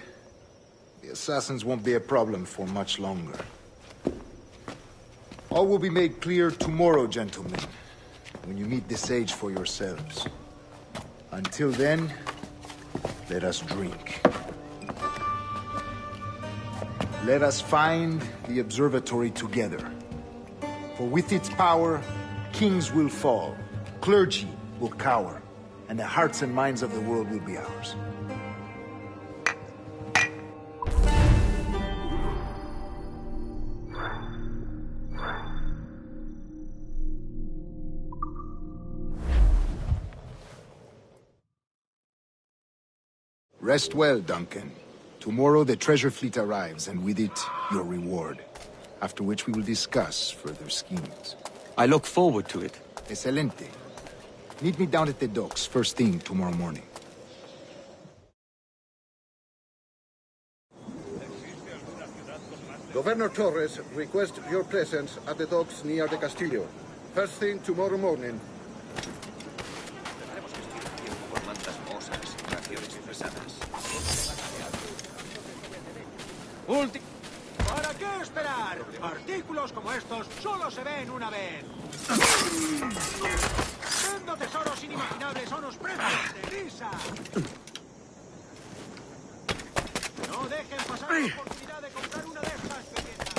the assassins won't be a problem for much longer. All will be made clear tomorrow, gentlemen, when you meet the sage for yourselves. Until then, let us drink. Let us find the observatory together. For with its power, kings will fall, clergy will cower, and the hearts and minds of the world will be ours. Rest well, Duncan. Tomorrow the treasure fleet arrives, and with it, your reward. After which we will discuss further schemes. I look forward to it. Excelente. Meet me down at the docks first thing tomorrow morning. Governor Torres requests your presence at the docks near the Castillo. First thing tomorrow morning. ¿Para qué esperar? Artículos como estos solo se ven una vez. Vendo tesoros inimaginables a unos precios de risa. No dejen pasar la oportunidad de comprar una de estas bellezas.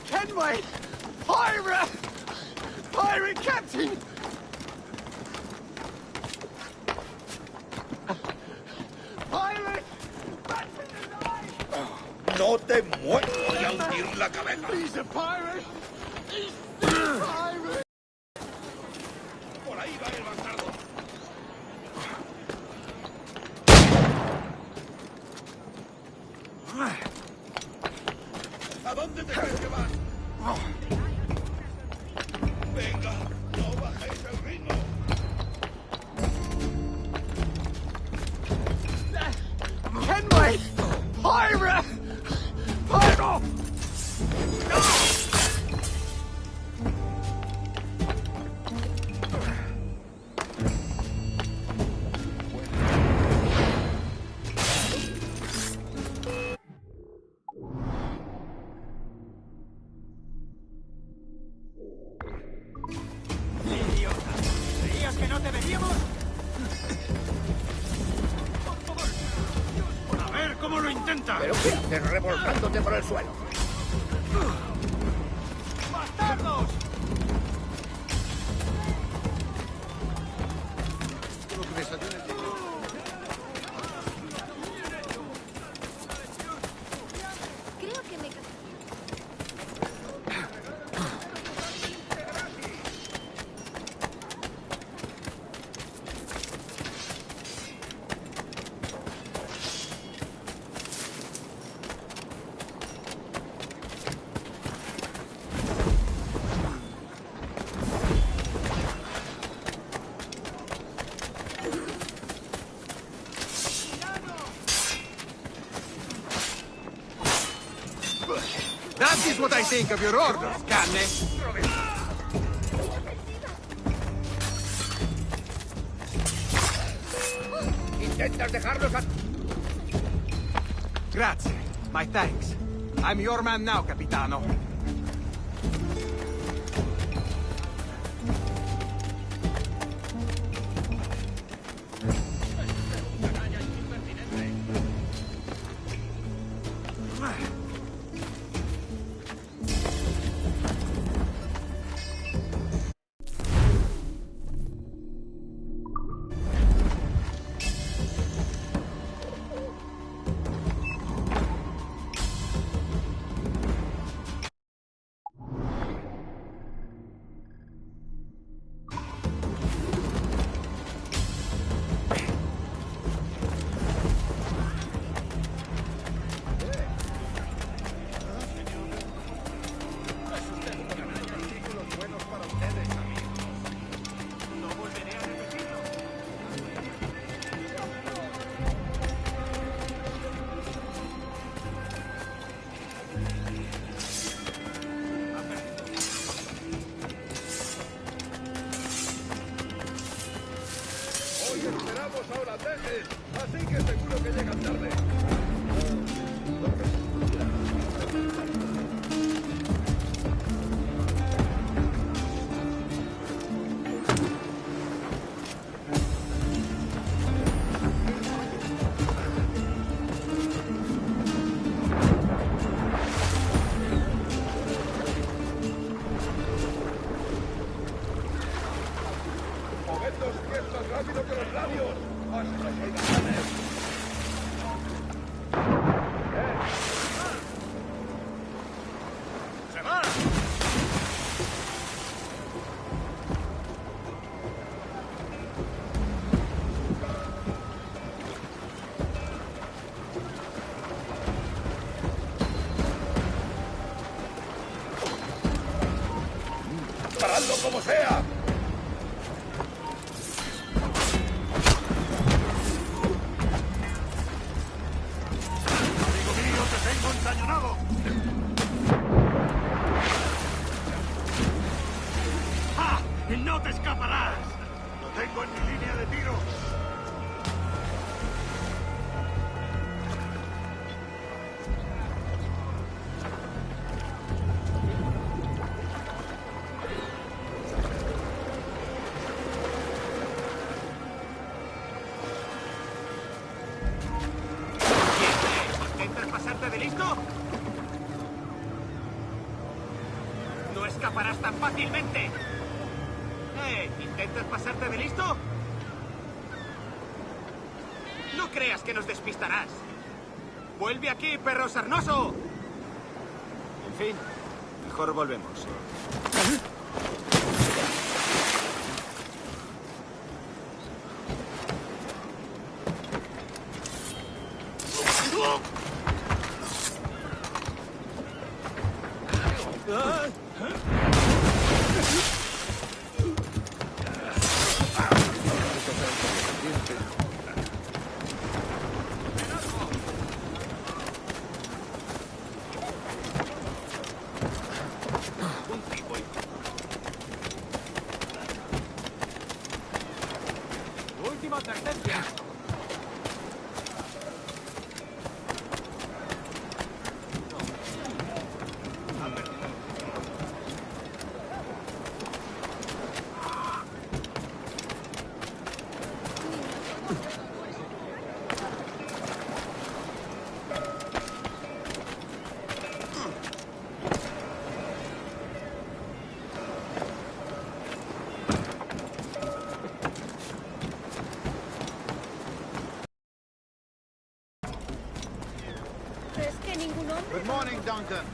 Kenway! Pirate! Pirate captain! Pirate! No te mueras, voy a hundir la cabeza. He's a pirate! He's a pirate! Por ahí va el bastardo. ¿A dónde te crees que vas? Venga, no bajéis el ritmo. Kenway! Pirate! Pirate! ¡Pero qué haces revolcándote por el suelo! ¡Bastardos! Creo que me... That is what I think of your orders, carne. ¿Intentas dejarlos a...? Grazie. My thanks. I'm your man now, Capitano. Así que seguro que llegan tarde. Moved los pies más rápido que los labios. ¡Hasta que ganes! ¡Se va! ¡Paradlo como sea! ¡No te escaparás! ¡Lo tengo en mi línea de tiro! ¿Intentas pasarte de listo? ¡No escaparás tan fácilmente! ¿Intentas pasarte de listo? No creas que nos despistarás. ¡Vuelve aquí, perro sarnoso! En fin, mejor volvemos. Última advertencia. Good morning, Duncan.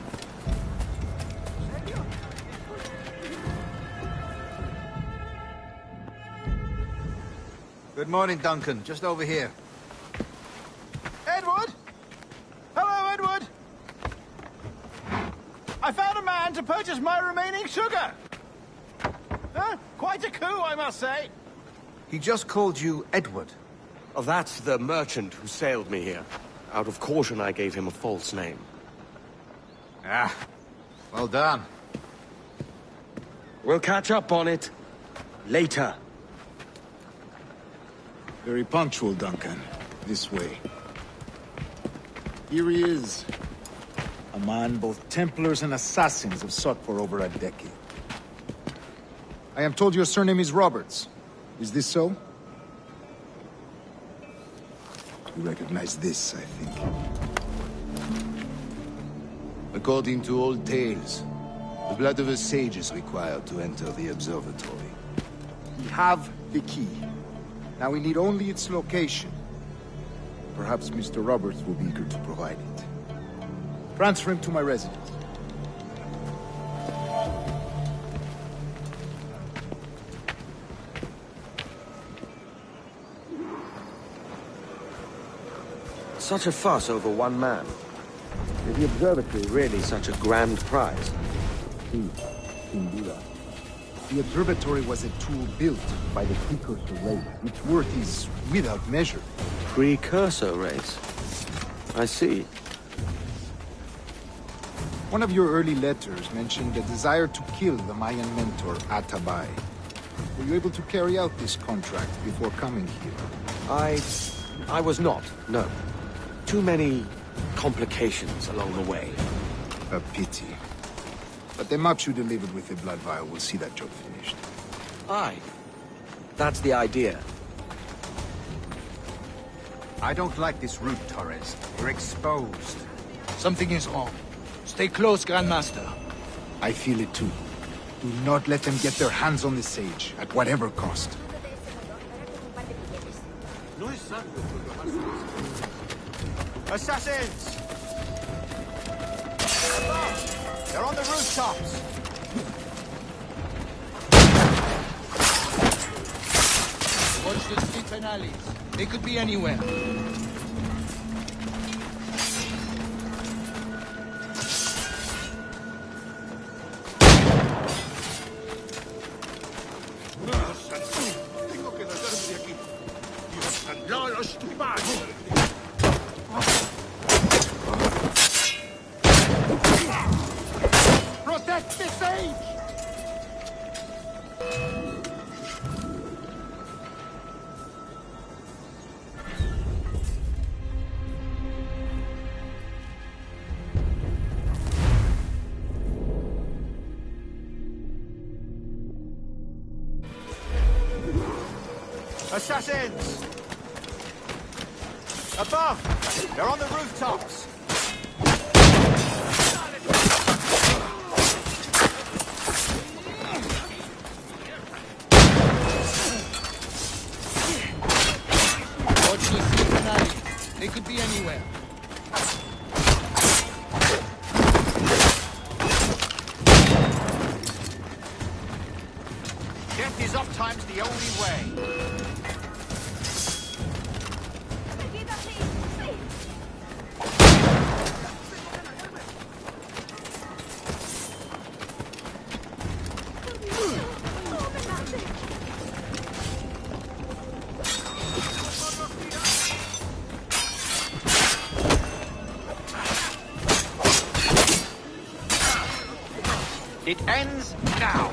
Good morning, Duncan. Just over here. Edward? Hello, Edward. I found a man to purchase my remaining sugar. Huh? Quite a coup, I must say. He just called you Edward. Oh, that's the merchant who sailed me here. Out of caution, I gave him a false name. Ah, well done. We'll catch up on it later. Very punctual, Duncan. This way. Here he is. A man both Templars and Assassins have sought for over a decade. I am told your surname is Roberts. Is this so? You recognize this, I think. According to old tales, the blood of a sage is required to enter the observatory. We have the key. Now we need only its location. Perhaps Mr. Roberts will be eager to provide it. Transfer him to my residence. Such a fuss over one man. Is the observatory really such a grand prize? The observatory was a tool built by the precursor race. Its worth is without measure. Precursor race? I see. One of your early letters mentioned a desire to kill the Mayan mentor, Atabai. Were you able to carry out this contract before coming here? I was not, no. Too many complications along the way. A pity. But the maps you delivered with the blood vial will see that job finished. Aye. That's the idea. I don't like this route, Torres. We're exposed. Something is wrong. Stay close, Grandmaster. I feel it too. Do not let them get their hands on the sage, at whatever cost. Assassins! They're on the rooftops! Watch the streets and alleys. They could be anywhere. Protect the sage! Assassins! Above! They're on the rooftops! Watch the streets and alleys. They could be anywhere. Death is oftentimes the only way. It ends now.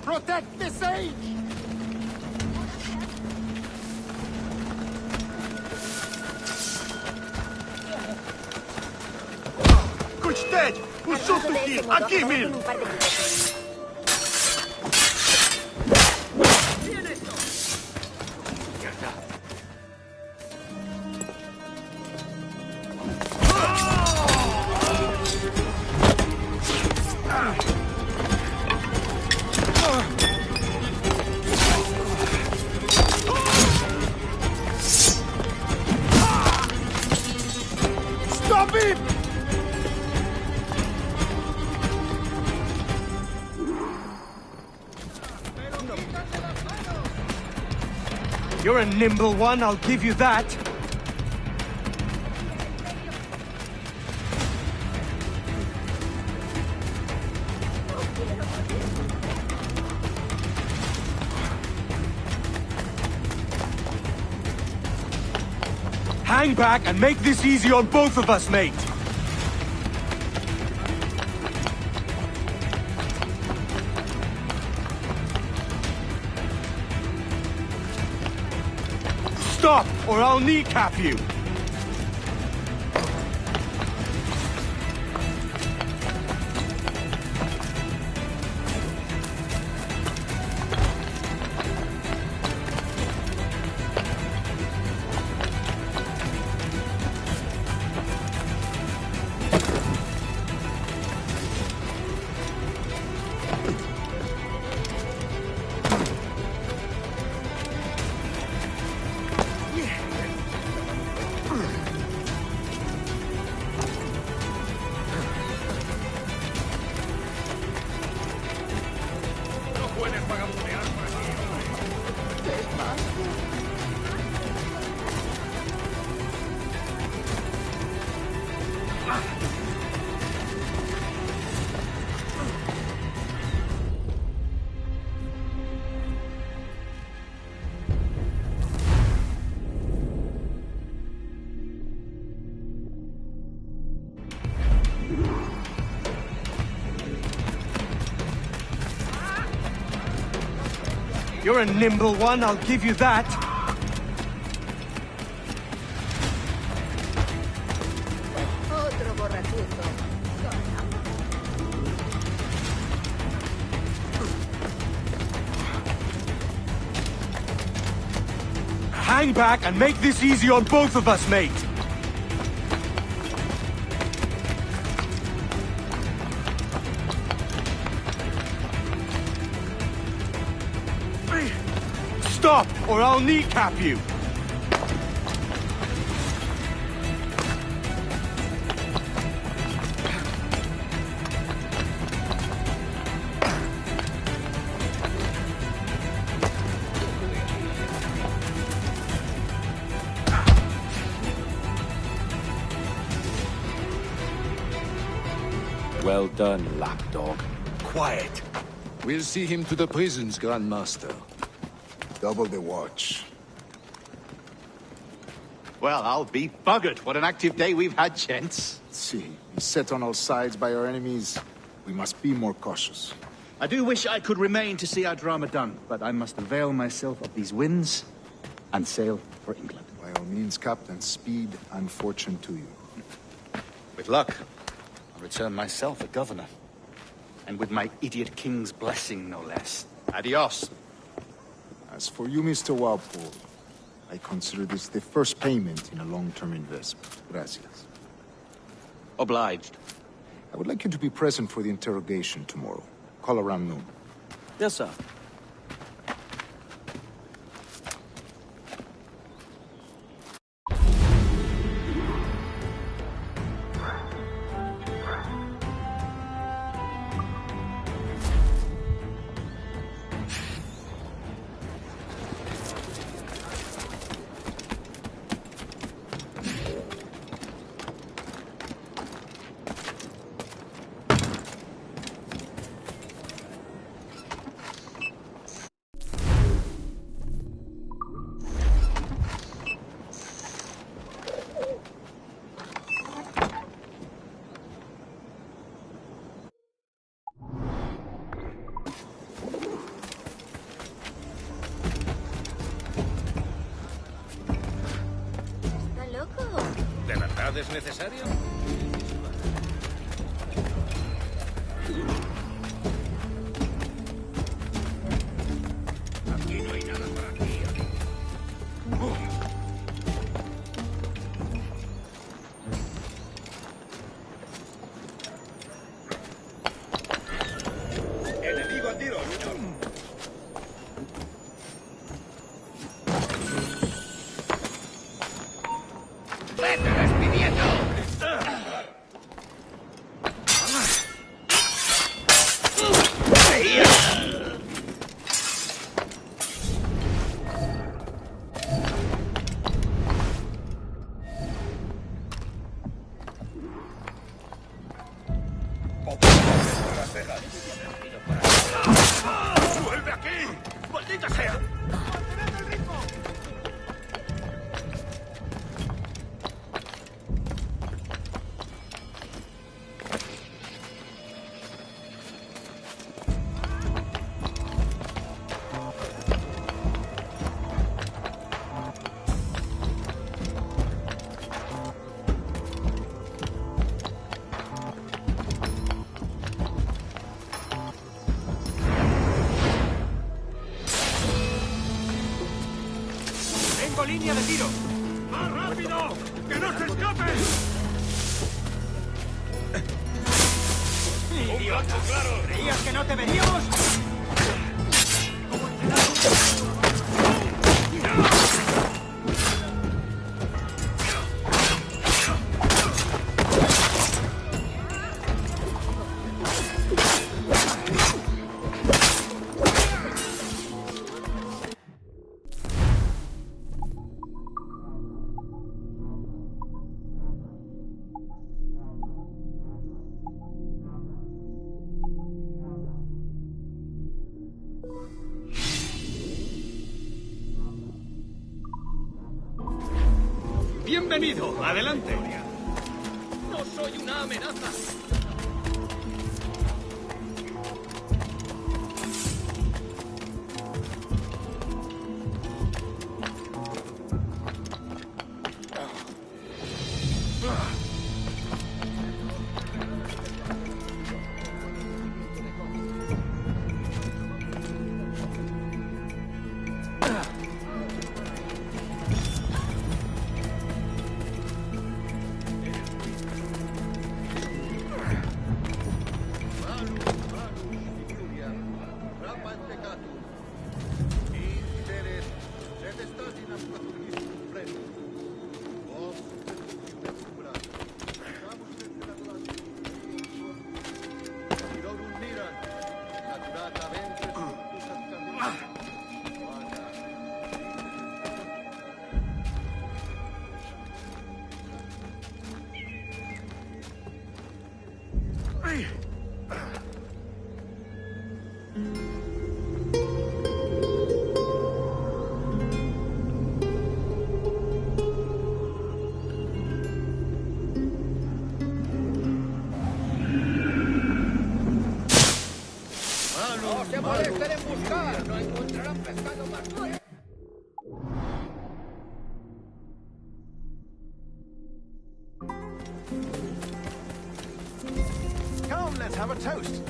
Protect the sage! Кучтеть! Усутуки! Акимил! You're a nimble one, I'll give you that. Hang back and make this easy on both of us, mate. Stop, or I'll kneecap you. You're a nimble one, I'll give you that. Otro borrachuzo. Hang back and make this easy on both of us, mate. Stop, or I'll kneecap you. Well done, lapdog. Quiet. We'll see him to the prisons, Grandmaster. Double the watch. Well, I'll be buggered. What an active day we've had, gents. See, beset on all sides by our enemies. We must be more cautious. I do wish I could remain to see our drama done, but I must avail myself of these winds and sail for England. By all means, Captain, speed and fortune to you. With luck, I'll return myself a governor. And with my idiot king's blessing, no less. Adios. As for you, Mr. Walpole, I consider this the first payment in a long-term investment. Gracias. Obliged. I would like you to be present for the interrogation tomorrow. Call around noon. Yes, sir. ¿De verdad es necesario? Aquí no hay nada para ti. Enemigo a tiro, señor. ¡Vete despidiendo! Tengo línea de tiro. ¡Más rápido! ¡Que no se escapen! ¡Idiota! ¿Creías que no te veníamos? Bienvenido, adelante. No soy una amenaza. Come, let's have a toast.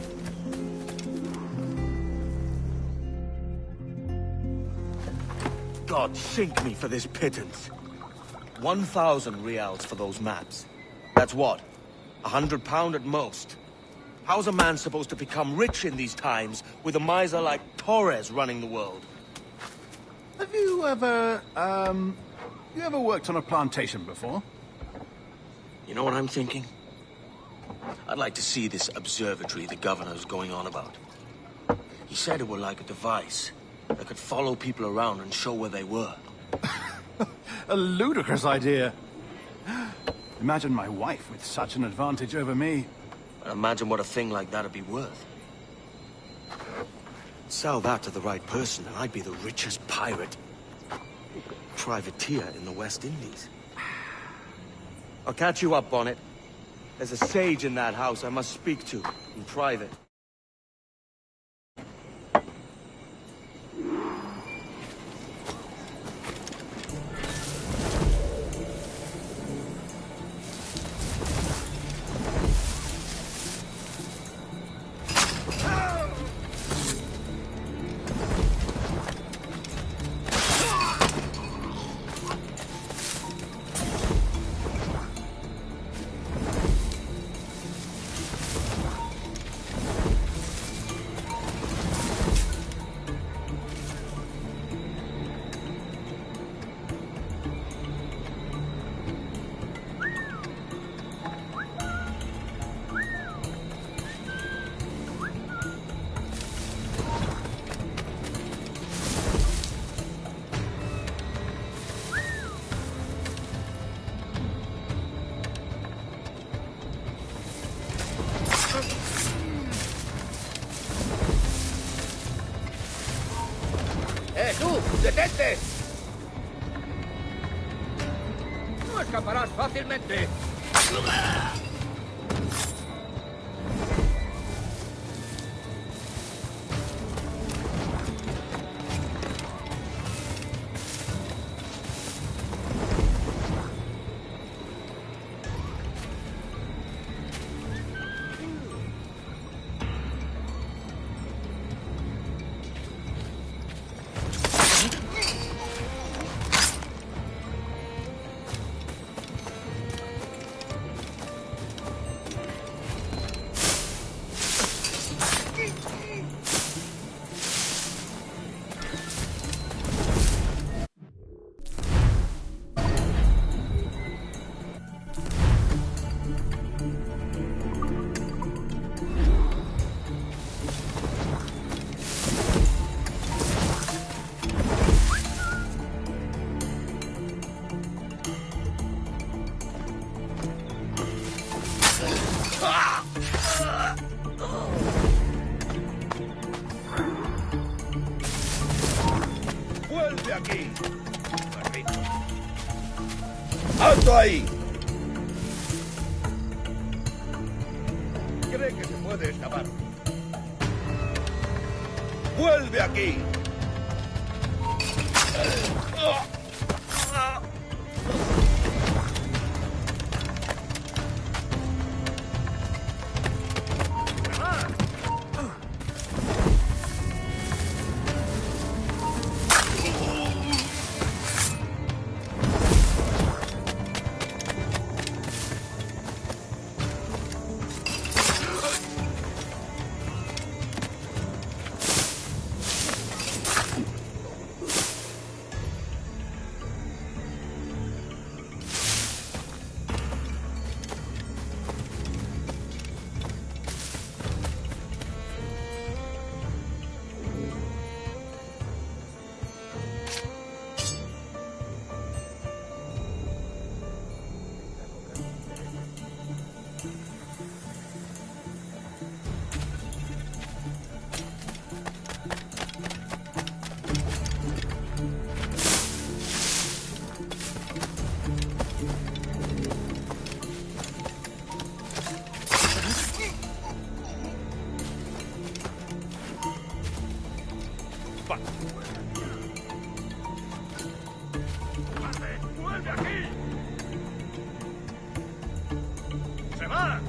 God sink me for this pittance. 1,000 reals for those maps. That's what? £100 at most. How's a man supposed to become rich in these times with a miser like Torres running the world? Have you ever worked on a plantation before? You know what I'm thinking? I'd like to see this observatory the governor's going on about. He said it were like a device that could follow people around and show where they were. A ludicrous idea. Imagine my wife with such an advantage over me. Imagine what a thing like that'd be worth. Sell that to the right person and I'd be the richest pirate. Privateer in the West Indies. I'll catch you up on it. There's a sage in that house I must speak to in private. ¡Tú! ¡Detente! No escaparás fácilmente. ¡Alto ahí! Cree que se puede escapar. ¡Vuelve aquí! ¡Vuelve aquí! ¡Se va!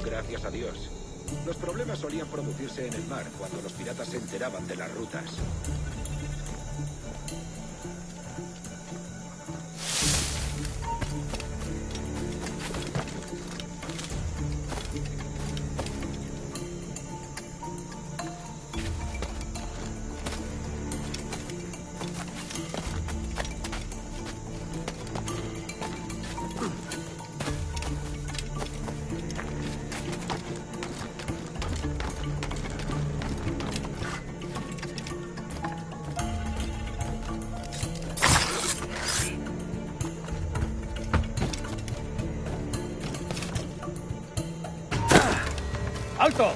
Gracias a Dios. Los problemas solían producirse en el mar cuando los piratas se enteraban de las rutas. ¡Alto!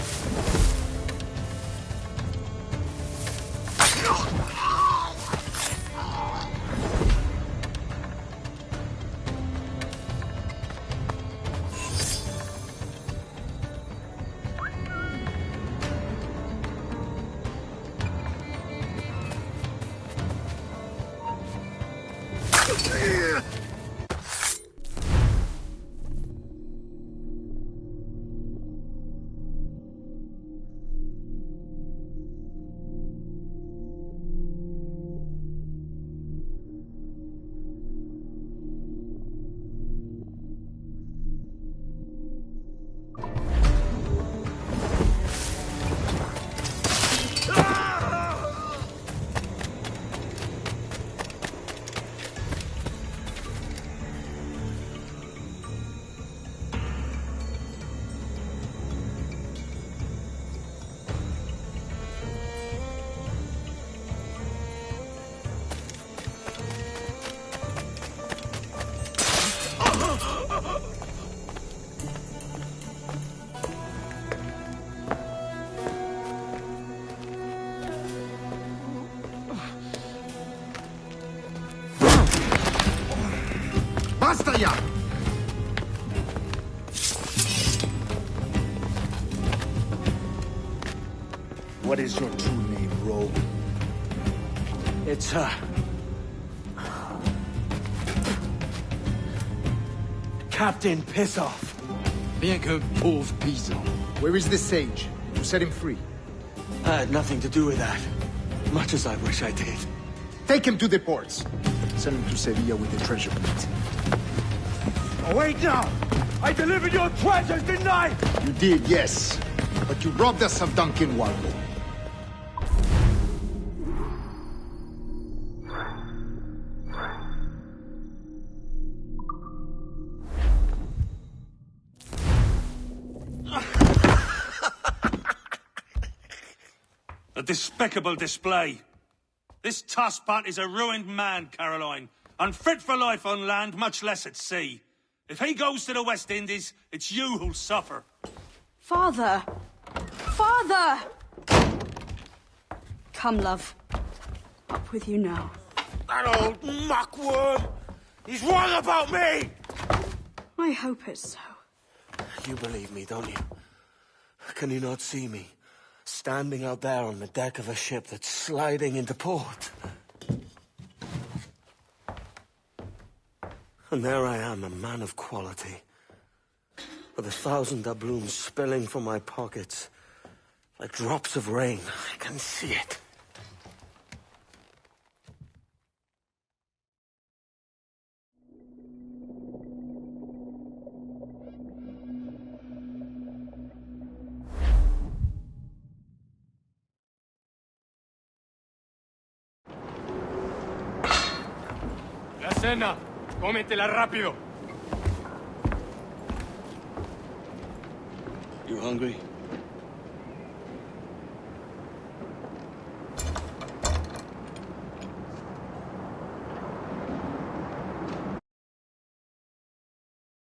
Basta ya! What is your true name, rogue? It's, Captain Pissoff. Bien qu'un pauvre paysan. Where is the sage? You set him free. I had nothing to do with that. Much as I wish I did. Take him to the ports. Send him to Sevilla with the treasure plate. Oh, wait now! I delivered your treasures, didn't I? You did, yes. But you robbed us of Duncan Waldo. A despicable display. This tosspot is a ruined man, Caroline. Unfit for life on land, much less at sea. If he goes to the West Indies, it's you who'll suffer. Father! Father! Come, love. Up with you now. That old muckworm! He's wrong about me! I hope it's so. You believe me, don't you? Can you not see me? Standing out there on the deck of a ship that's sliding into port. And there I am, a man of quality. With 1,000 doubloons spilling from my pockets. Like drops of rain. I can see it. La cena. Cómetela rápido. You hungry?